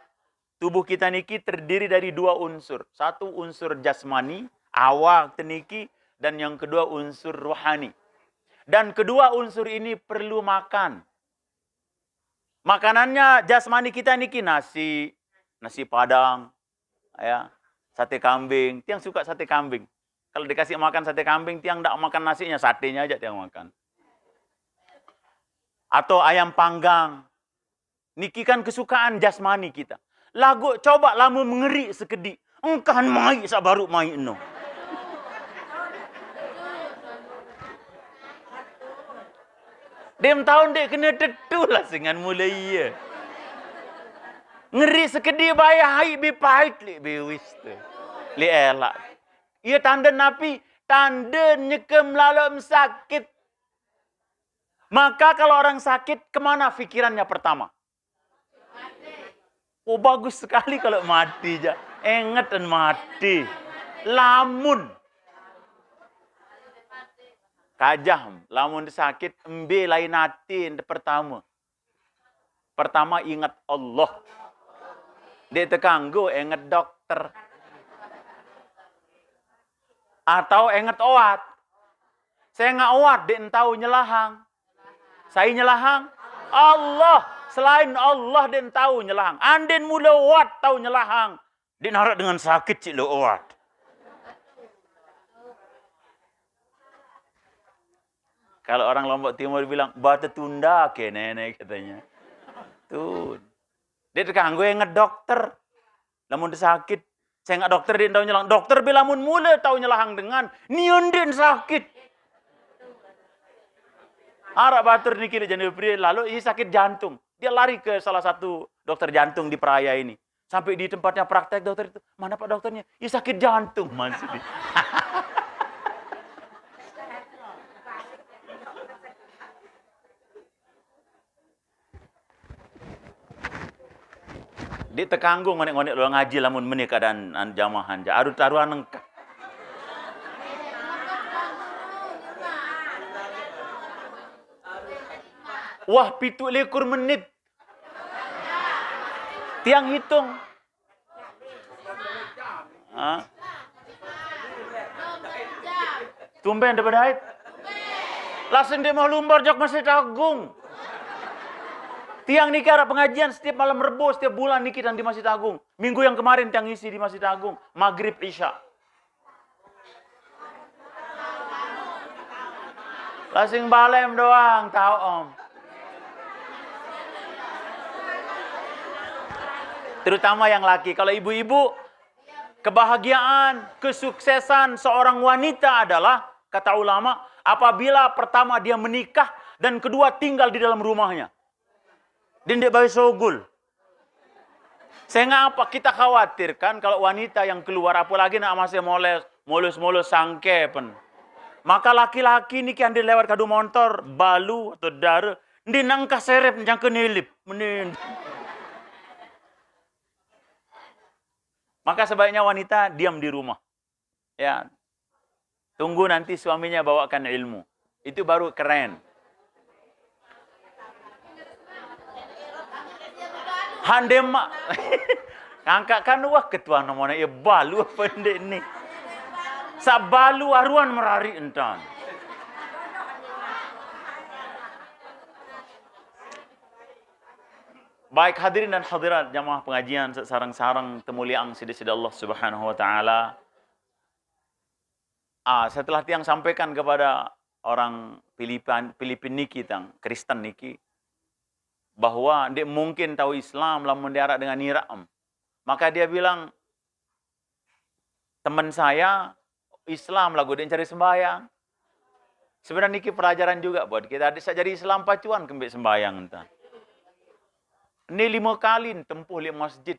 tubuh kita niki terdiri dari 2 unsur. 1 unsur jasmani, awak teniki, dan yang kedua unsur rohani. Dan kedua unsur ini perlu makan. Makanannya jasmani kita niki nasi padang, ya, sate kambing. Tiang suka sate kambing. Kalau dikasih makan sate kambing, tiang tidak makan nasinya, satenya aja tiang makan. Atau ayam panggang. Niki kan kesukaan jasmani kita. Lagu coba lamu mengeri sekedi. Engkan mai sabaru mai no. Dem tahun dek kena tetu lah dengan mulai ya. Ngeri sekedi bayar hai bi pahit li bi wis tu. Li elak. Ia tanda napi, tanda nyekem lalu sakit. Maka kalau orang sakit, kemana fikirannya pertama? Oh bagus sekali kalau mati aja. Ingat dan mati. Lamun. Kajah. Lamun sakit. Embe lain hati pertama. Pertama ingat Allah. Dia terganggu ingat dokter. Atau ingat oat. Saya nggak oat. Dia tahu nyelahang. Saya nyelahang. Allah. Selain Allah den tahu nyelahang. Anden mula wat tahu nyelahang. Den harap dengan sakit cik lo wat. Kalau orang Lombok Timur bilang, batu tunda ke nenek katanya. Tuh. Dia terganggu yang ngedokter. Lamun dia sakit. Saya nggak dokter dia tahu nyelahang. Dokter bilang mun mula tahu nyelahang dengan. Nion den sakit. Harap batur niki jadi pria lalu ini sakit jantung. Dia lari ke salah satu dokter jantung di Peraya ini. Sampai di tempatnya praktek dokter itu. Mana pak dokternya? Ya sakit jantung. Masih. Dia terkanggung ngonek-ngonek lu ngaji lamun menikah dan jamahan. Aduh taruhan engkau. Wah 17 menit. Tiang hitung. Tumben daripada haid. Langsung dia mau lumbar jok Masjid Agung. Tiang niki ada pengajian setiap malam Rebo, setiap bulan niki dan di Masjid Agung. Minggu yang kemarin tiang isi di Masjid Agung. Maghrib Isya. Langsung balem doang, tahu om. Terutama yang laki. Kalau ibu-ibu, kebahagiaan, kesuksesan seorang wanita adalah, kata ulama, apabila pertama dia menikah dan kedua tinggal di dalam rumahnya. Dindek bayi sogul. Sehingga apa? Kita khawatirkan kalau wanita yang keluar, apalagi nak masih mulus sangke pen. Maka laki-laki ni kan dia lewat kadu motor, balu atau dara, dia nangka serep yang kenilip. Maka sebaiknya wanita diam di rumah. Ya. Tunggu nanti suaminya bawakan ilmu. Itu baru keren. Handema. Angkatkan wah ketua namanya ya balu apa ndek ni. Sa balu aruan merari entan. Baik hadirin dan hadirat jamaah pengajian sarang-sarang kemuliaan sida-sida Allah Subhanahu wa taala. Setelah tiang sampaikan kepada orang Filipin niki tang Kristen niki bahwa dia mungkin tahu Islam lamun diarak dengan niram. Maka dia bilang, teman saya Islam lagu dia cari sembahyang. Sebenarnya niki pelajaran juga buat kita. Bisa jadi Islam pacuan kembali sembahyang entah. Ini 5 kali tempuh di masjid.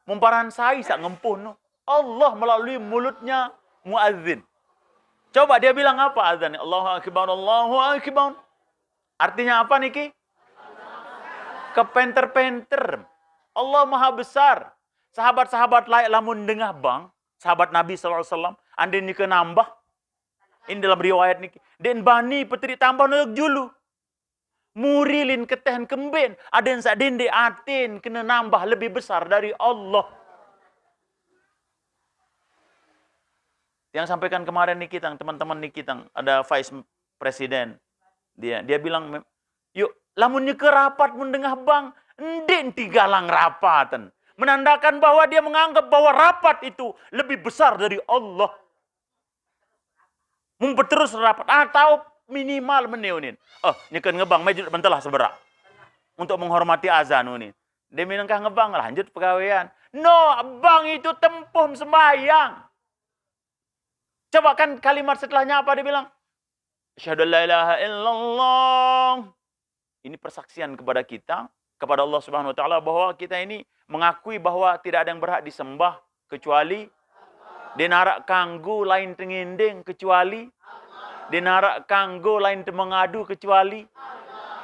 Mumparan saya sak ngempuh no. Allah melalui mulutnya muadzin. Coba dia bilang apa azan? Allahu akbar, Allahu akbar. Artinya apa niki? Kepenter-penter. Allah Maha Besar. Sahabat-sahabat layak lamun dengah bang. Sahabat Nabi SAW. Andin ni ke nambah. Ini dalam riwayat ni. Den bani petri tambah nuyuk julu. Murilin ketehen kembin. Ada yang sadin di atin. Kena nambah lebih besar dari Allah. Yang sampaikan kemarin nih kita, teman-teman nih kita. Ada Vice Presiden. Dia bilang, yuk. Lamunnya ke rapat mendengah bang, ndin tigalang rapatan. Menandakan bahwa dia menganggap bahwa rapat itu lebih besar dari Allah. Memperterus rapat. Atau minimal meneunin. Nyekan ngebang, maju bentelah seberak. Untuk menghormati azan ini. Dia bilang ngebang, lanjut pegawaian. No, bang itu tempuh sembahyang. Coba kan kalimat setelahnya apa dia bilang? Asyhadu an la ilaha illallah. Ini persaksian kepada kita, kepada Allah Subhanahu wa taala bahwa kita ini mengakui bahwa tidak ada yang berhak disembah kecuali dinarak kanggo lain tenginding kecuali dinarak kanggo lain temengadu kecuali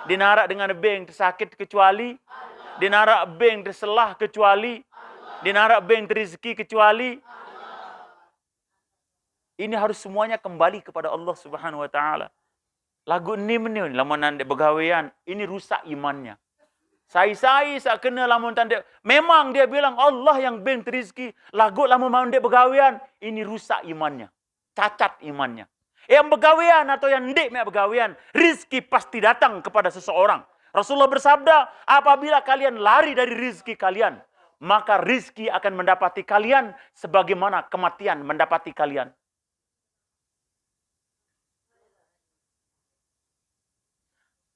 dinarak dengan beng tersakit kecuali dinarak beng terselah kecuali dinarak beng terizki kecuali. Ini harus semuanya kembali kepada Allah Subhanahu wa taala. Lagu ni menun lamun ande begawean, ini rusak imannya. Sai kena lamun tande. Memang dia bilang Allah yang beng rezeki. Lagu lamun ande begawean, ini rusak imannya. Cacat imannya. Yang begawean atau yang ndek mek begawean, rezeki pasti datang kepada seseorang. Rasulullah bersabda, apabila kalian lari dari rezeki kalian, maka rezeki akan mendapati kalian sebagaimana kematian mendapati kalian.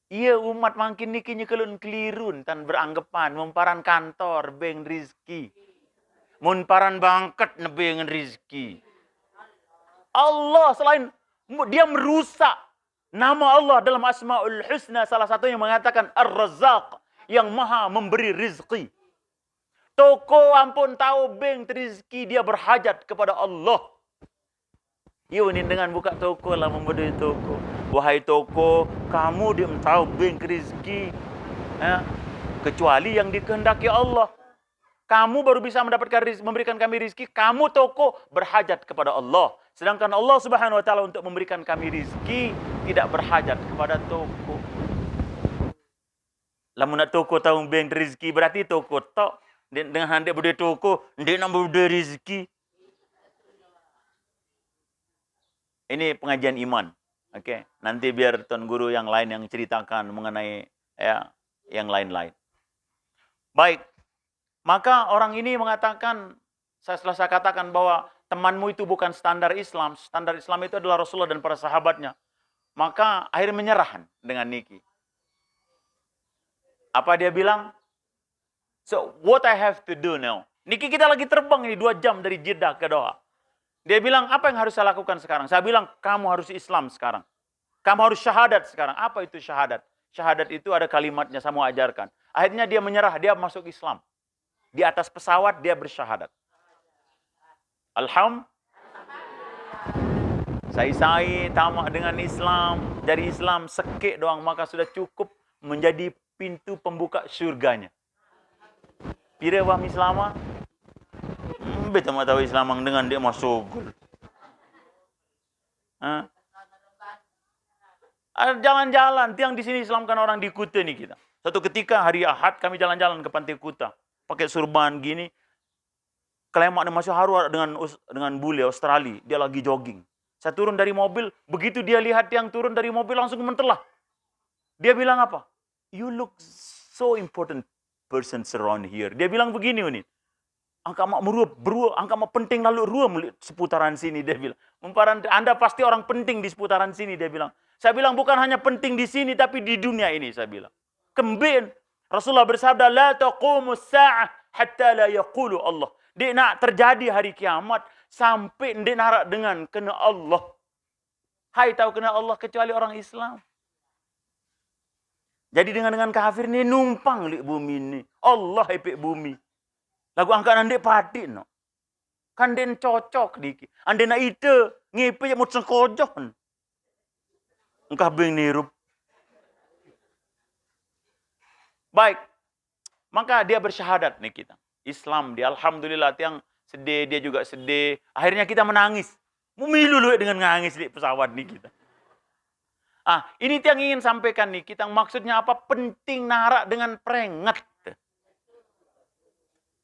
Iya umat makin niki nyekelun kelirun tan beranggapan memparan kantor beng rizki. Memparan bangket nebeng rizki. Allah selain dia merusak nama Allah dalam Asmaul Husna, salah satunya mengatakan Ar-Razzaq, yang maha memberi rizki. Toko ampun tahu beng rizki, dia berhajat kepada Allah. Yuk ini dengan buka toko lah membeli toko. Wahai toko, kamu dia tahu beng rezeki, kecuali yang dikehendaki Allah. Kamu baru bisa mendapatkan memberikan kami rezeki. Kamu toko berhajat kepada Allah. Sedangkan Allah Subhanahu Wa Taala untuk memberikan kami rezeki tidak berhajat kepada toko. Lamun nak toko tahu beng rezeki berarti toko tok. Dengan handek bude toko, ndek nak bude rezeki. Ini pengajian iman. Oke, nanti biar Tuan Guru yang lain yang ceritakan mengenai ya yang lain-lain. Baik. Maka orang ini mengatakan, saya katakan bahwa temanmu itu bukan standar Islam. Standar Islam itu adalah Rasulullah dan para sahabatnya. Maka akhirnya menyerah dengan Niki. Apa dia bilang? So, what I have to do now? Niki kita lagi terbang ini 2 jam dari Jeddah ke Doha. Dia bilang, apa yang harus saya lakukan sekarang? Saya bilang, kamu harus Islam sekarang. Kamu harus syahadat sekarang. Apa itu syahadat? Syahadat itu ada kalimatnya, saya mau ajarkan. Akhirnya dia menyerah, dia masuk Islam. Di atas pesawat, dia bersyahadat. Alhamdulillah. Saya tamak dengan Islam. Dari Islam sekek doang, maka sudah cukup menjadi pintu pembuka surganya. Pira wah Islama? Beta mau tahu Islam dengan dia masuk. Jalan-jalan, tiang di sini Islamkan orang di Kuta nih kita. Satu ketika hari Ahad kami jalan-jalan ke Pantai Kuta, pakai surban gini. Kelemak masuk haru dengan bule Australia, dia lagi jogging. Saya turun dari mobil, begitu dia lihat tiang turun dari mobil langsung mentelah. Dia bilang apa? You look so important person around here. Dia bilang begini nih. Angka mak angka mak penting lalu ruam seputaran sini, dia bilang. Anda pasti orang penting di seputaran sini, dia bilang. Saya bilang bukan hanya penting di sini tapi di dunia ini, saya bilang. Kembin. Rasulullah bersabda, la taqumus sa'ah hatta la yaqulu Allah. Dia nak terjadi hari kiamat sampai dia narak dengan kena Allah. Hai tahu kena Allah kecuali orang Islam. Jadi dengan kafir ni numpang di bumi ni. Allah epek bumi. Lagu angkat ande pati no. Kan den cocok dikit. Ande na ite ngepe ya mut sengkojok. Engkah beng nirup. Baik. Maka dia bersyahadat nih kita. Islam dia alhamdulillah tiang sedih, dia juga sedih. Akhirnya kita menangis. Memilu lu dengan nangis di pesawat nih kita. Ini yang ingin sampaikan nih, kita maksudnya apa? Penting narak dengan perengat.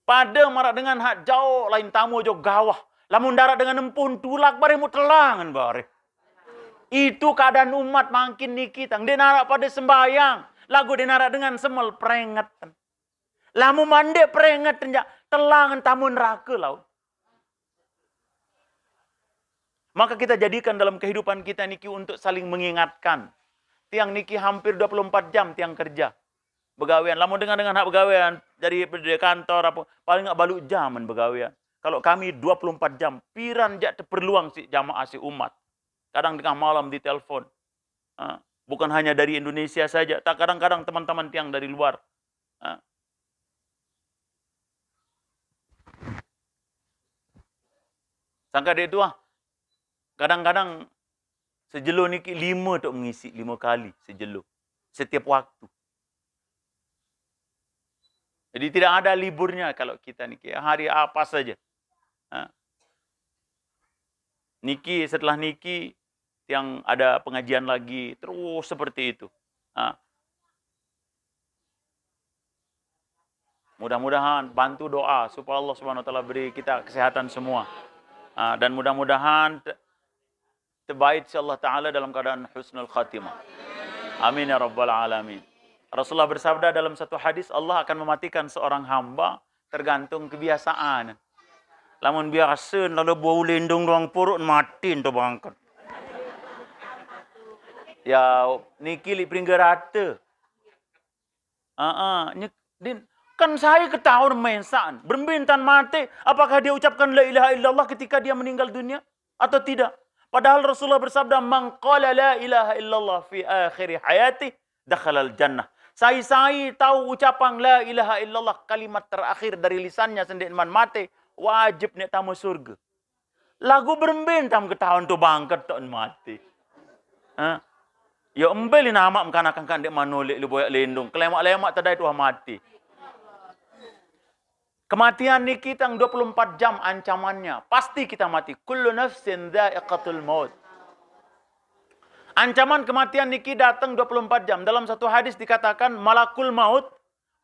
Pada marak dengan hak jauh, lain tamu jauh gawah. Lamun darat dengan empun tulak, bare mu telangan bare. Itu keadaan umat makin nih kita. Dia narak pada sembahyang. Lagu dia narak dengan semel perengat. Lamu mandek perengat, telangan tamu neraka lau. Maka kita jadikan dalam kehidupan kita niki untuk saling mengingatkan. Tiang niki hampir 24 jam tiang kerja. Begawean. Lamun dengan hak begawean dari kantor apa paling enggak balu jaman begawean. Kalau kami 24 jam, piran jak terperluang si jamaah si umat. Kadang tengah malam di telepon. Bukan hanya dari Indonesia saja, tak kadang-kadang teman-teman tiang dari luar. Sangka dia itu kadang-kadang sejelo niki 5 untuk mengisi 5 kali sejelo setiap waktu. Jadi tidak ada liburnya kalau kita niki hari apa saja. Niki setelah niki yang ada pengajian lagi terus seperti itu. Mudah-mudahan bantu doa supaya Allah Subhanahu wa taala beri kita kesehatan semua. Dan mudah-mudahan terbaik Allah Ta'ala dalam keadaan husnul khatimah. Amin ya rabbal alamin. Rasulullah bersabda dalam satu hadis, Allah akan mematikan seorang hamba tergantung kebiasaan. Lamun biasa, lalu bau lindung doang puruk, mati itu bangkat. Ya, niki li pinggir rata. Kan saya ketahuan mensaan. Bermintan mati, apakah dia ucapkan la ilaha illallah ketika dia meninggal dunia? Atau tidak? Padahal Rasulullah bersabda, man qala la ilaha illallah fi akhir hayati, dakhalal jannah. Saya tahu ucapan la ilaha illallah, kalimat terakhir dari lisannya sendiri man mati, wajib nek tamu surga. Lagu bermintam ketahuan tu bangkat tak mati. Ya embeli nama mkanakan dek manolek lu boyak lindung. Kelemak-lemak tadai tu mati. Kematian ni kita 24 jam ancamannya. Pasti kita mati. Kullu nafsin dha'iqatul maut. Ancaman kematian niki datang 24 jam. Dalam satu hadis dikatakan malakul maut,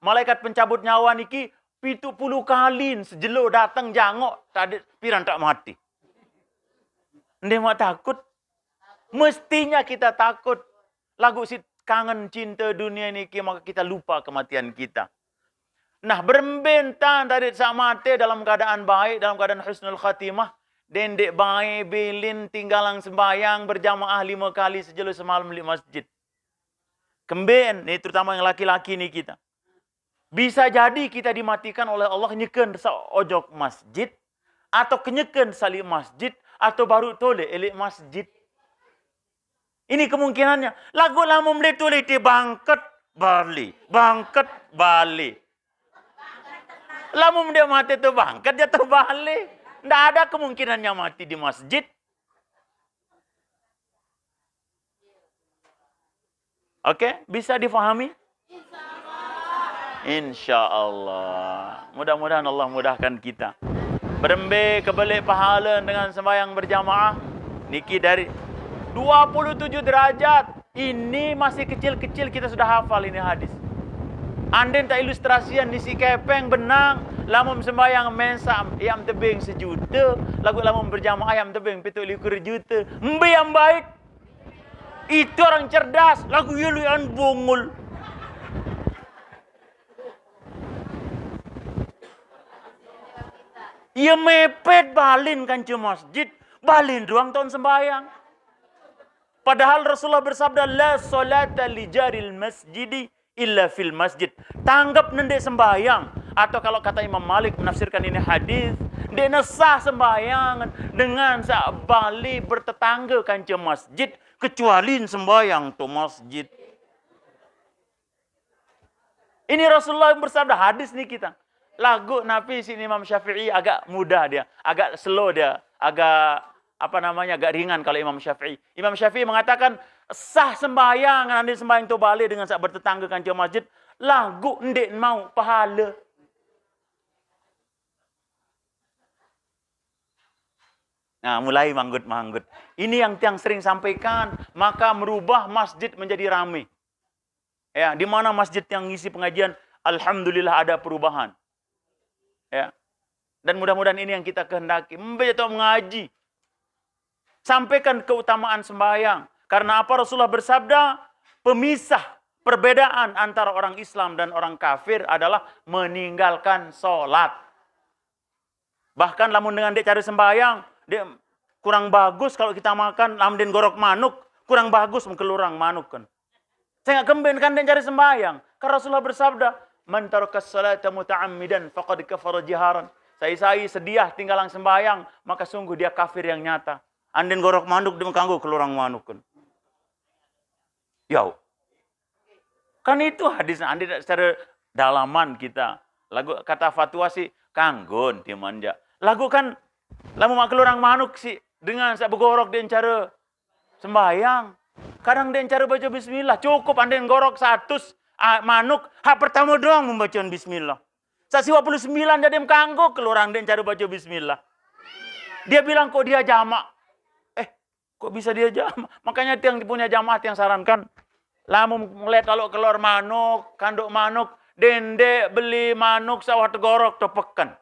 malaikat pencabut nyawa niki 70 kali sejelo datang jangok tadi piran tak mati. Ndek mak takut. Mestinya kita takut. Lagu si kangen cinta dunia niki maka kita lupa kematian kita. Nah, berembentan tadi saat mati dalam keadaan baik, dalam keadaan husnul khatimah. Dendek baik, belin, tinggalang sembahyang, berjamaah 5 kali sejelo semalam di masjid. Kemben, ini terutama yang laki-laki ni kita. Bisa jadi kita dimatikan oleh Allah nyeken ojok masjid, atau kenyeken salib masjid, atau baru tole elik masjid. Ini kemungkinannya. Lagu lama melihat itu bangket balik, bangket balik. Lama dia mati itu bangket dia terbalik. Tidak ada kemungkinannya mati di masjid. Oke, bisa difahami? Insya Allah. Mudah-mudahan Allah mudahkan kita. Berembe kebalik pahala dengan sembahyang berjamaah. Niki dari 27 derajat. Ini masih kecil-kecil kita sudah hafal ini hadis. Anden tak ilustrasian nisi kepeng benang. Lamun sembahyang mensam ayam tebing 1 juta. Lagu lamun berjamaah ayam tebing 17 juta. Mbe yang baik. Itu orang cerdas. Lagu yelu yang bongol. Ia mepet balin kancu masjid. Balin ruang tahun sembahyang. Padahal Rasulullah bersabda, la salata li jaril masjidi illa fil masjid. Tanggap nendek sembahyang. Atau kalau kata Imam Malik menafsirkan ini hadis, dia sah sembahyang dengan bali bertetangga kanca masjid, kecuali sembahyang tu masjid. Ini Rasulullah bersabda, hadis nih kita. Lagu Nabi sini Imam Syafi'i agak mudah dia, agak slow dia, agak agak ringan kalau Imam Syafi'i. Imam Syafi'i mengatakan sah sembahyang, nanti sembahyang tu balik dengan saat bertetangga kanca masjid, lagu ndek mau pahala. Nah, mulai manggut-manggut. Ini yang tiang sering sampaikan, maka merubah masjid menjadi ramai. Ya, di mana masjid yang ngisi pengajian, alhamdulillah ada perubahan. Ya. Dan mudah-mudahan ini yang kita kehendaki. Membaca mengaji. Sampaikan keutamaan sembahyang. Karena apa? Rasulullah bersabda, pemisah perbedaan antara orang Islam dan orang kafir adalah meninggalkan sholat. Bahkan lamun dengan dia cari sembahyang, dia kurang bagus kalau kita makan lamden gorok manuk, kurang bagus mengkelurang manuk kan. Saya nggak kemben kan dia cari sembahyang. Karena Rasulullah bersabda, man tarakas salata muta'ammidan faqad kafara jiharan. Saya sedia tinggalang sembahyang, maka sungguh dia kafir yang nyata. Anden gorok manuk dia mengkanggu kelurang manuk kan. Yau. Kan itu hadisnya, anden secara dalaman kita. Lagu kata fatwa sih kanggon dia manja. Lagu kan lamu mak kelurang manuk sih dengan sak begorok dia cara sembahyang. Kadang dia cara baca bismillah, cukup anden gorok 100 manuk, hak pertama doang membaca bismillah. Sa 29 jadi mkanggo kelurang dia cara baca bismillah. Dia bilang kok dia jamak. Kok bisa dia jamak? Makanya tiang punya jamaah yang sarankan lamu ngeliat kalau keluar manuk, kanduk manuk, dende beli manuk sawah tegorok tepekan.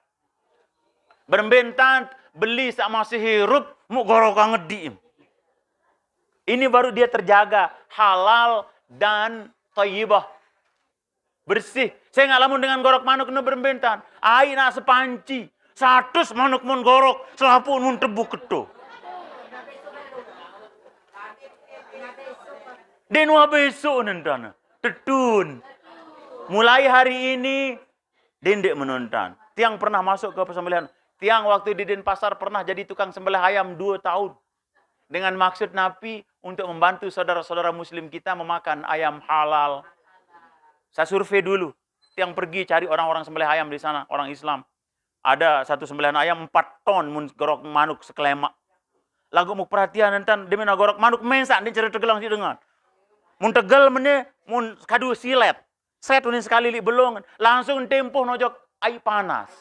Berbentan beli sak masih hirup mu gorok ngedi. Ini baru dia terjaga halal dan thayyibah. Bersih. Saya nggak lamun dengan gorok manuk nu berbentan. Ai nak sepanci. 100 manuk mun gorok, selapun mun tebu keto. Denwa besok nentana. Tetun. Mulai hari ini dendek menonton. Tiang pernah masuk ke persembelihan. Tiang waktu di Denpasar pernah jadi tukang sembelih ayam 2 tahun. Dengan maksud Nabi untuk membantu saudara-saudara muslim kita memakan ayam halal. Saya survei dulu. Tiang pergi cari orang-orang sembelih ayam di sana, orang Islam. Ada satu sembelihan ayam 4 ton mun gorok manuk sekelemak. Lagu mau perhatian enten demi gorok manuk mensak dia cerita tegelang si dengar. Mun tegel mene mun kadu silet. Set unin sekali li belong langsung tempuh nojok air panas.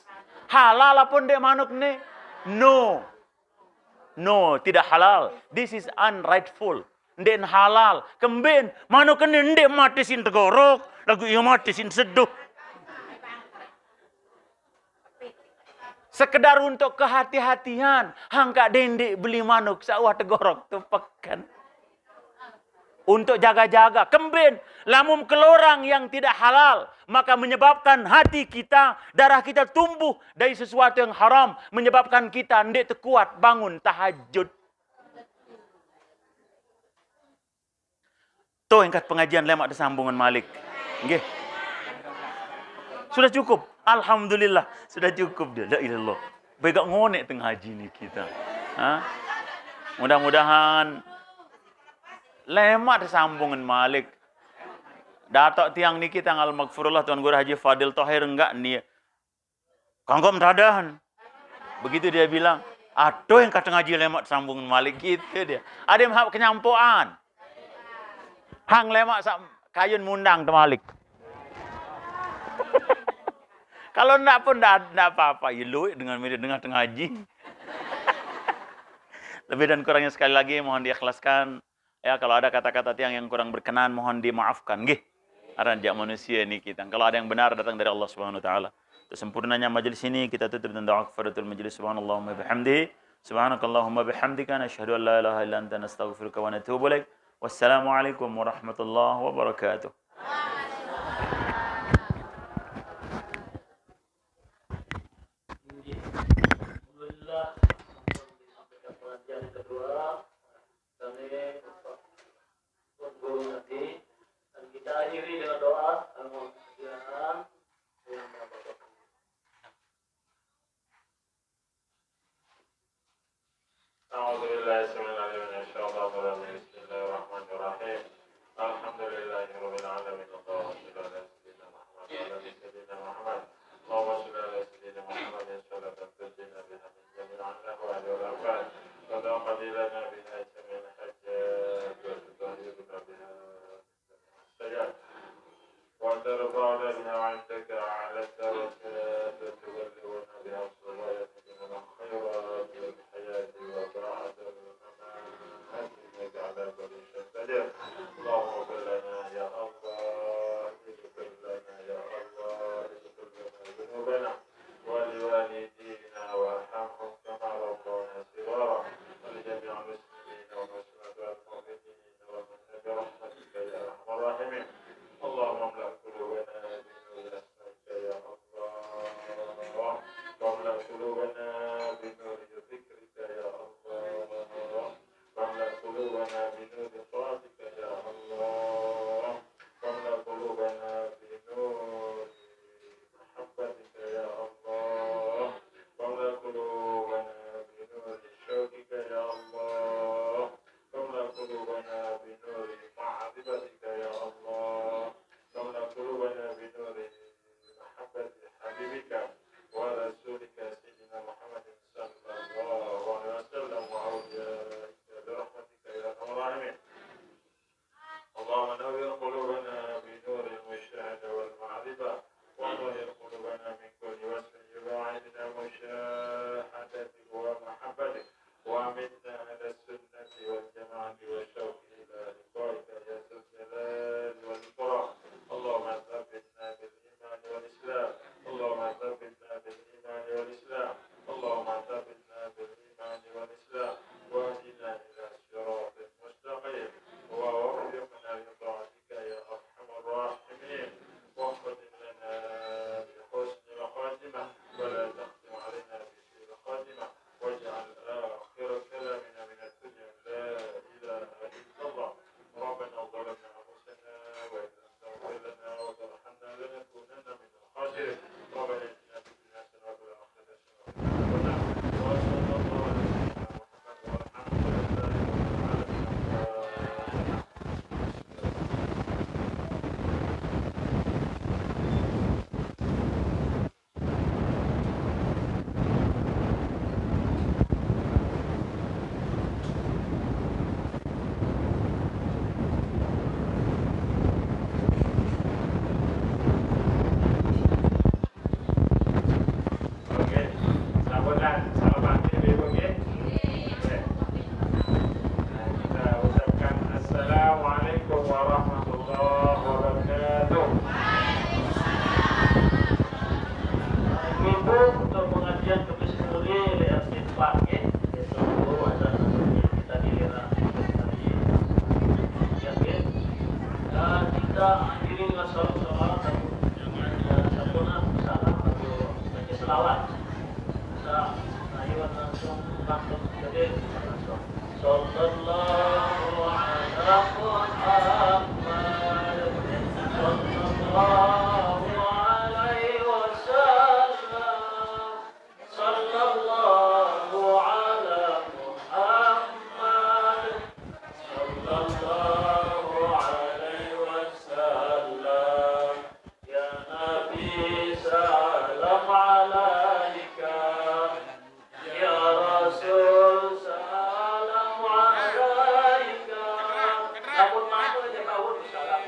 Halal pun dek manuk ne? No. No, tidak halal. This is unrightful. ndek halal. Kemben, mano kene ndek mati sin tegorok, lagu iya mati sin seduh. Sekedar untuk kehati-hatian, hangka dendek beli manuk sawah tegorok tupekan. Untuk jaga-jaga, kemben, lamun kelorang yang tidak halal, maka menyebabkan hati kita, darah kita tumbuh dari sesuatu yang haram, menyebabkan kita ndek terkuat bangun tahajud. Tuh ingkat pengajian lemak disambungan Malik. Nggih. Sudah cukup. Alhamdulillah, sudah cukup dia. La ilallah. Begak ngonek tengah haji ni kita. Ha? Mudah-mudahan lemak disambungan Malik. Datok tiang niki tanggal magfurullah Tuan Guru Haji Fadil Thohir enggak nih. Kangkom tadahan. Begitu dia bilang, aduh yang kata ngaji lemak disambungan Malik gitu dia. Ada yang hak kenyampuan. Hang lemak kayun mundang temalik. Kalau enggak pun enggak apa-apa. Ya lu dengan media dengar tengah haji. Lebih dan kurangnya sekali lagi mohon diikhlaskan. Ya kalau ada kata-kata tiang yang kurang berkenan mohon dimaafkan. Nggih. Aranjak manusia ini kita. Kalau ada yang benar datang dari Allah Subhanahu wa taala. Untuk sempurnanya majelis ini kita tutup dengan doa kafaratul majlis. Subhanallahumma bihamdihi. Subhanakallahumma bihamdika nasyhadu an la ilaha illa anta nastaghfiruka wa natubu ilaik. Wassalamualaikum warahmatullahi wabarakatuh. Alhamdulillah, sampai pengajian kedua kami Guru nanti dan kita akhiri dengan doa al-Mu'adzan yang berbahagia. A'udzubillahi samil alim minasy syaithanir rajim. Bismillahirrahmanirrahim. Alhamdulillahirabbil alamin. Allahumma shalli ala sayyidina Muhammad wa ala sayyidina Muhammad. Allahumma shalli ala sayyidina Muhammad ya salatan tujina biha min jami'il ahwali wal afat. Wa taqdi lana biha jami'al hajat wa tutahhiruna biha sajad. Wa tarfa'na biha 'indaka 'ala darajat wa tuballighuna biha as-salawat min al-khairat wal hayati wa ba'da al-mamat innaka 'ala kulli shay'in qadir. Allahumma ighfir lana ya Allah, ighfir lana ya Allah, ighfir lana dhunubana wa liwalidina warhamhum kama rabbawna shighara wa li jami'il muslimina wal muslimat wal mu'minina wa man bi rahmatika ya arhamar rahimin. Allahumma amla qulubana bi nuri asma'ika ya Allah. wabarakatuh. Ibu untuk pengajian tulis muli lihat simpan ya. Besok ada kita dilihat hari ya. Dan kita akhiri dengan salam sempurna salam atau baca selawat. Ayo langsung jadi langsung. Sallallahu ala Muhammad. Sallallahu alaihi wasallam. Sallallahu ala Muhammad. Sallallahu alaihi wasallam. Ya Nabi salam alaika. Ya Rasul salam alaika. Namun mampu aja kau salam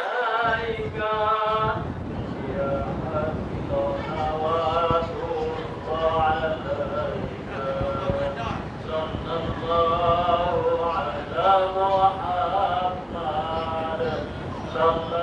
alaika. Ya Habibullah wa alaika. Sallallahu ala Muhammad. Sallallahu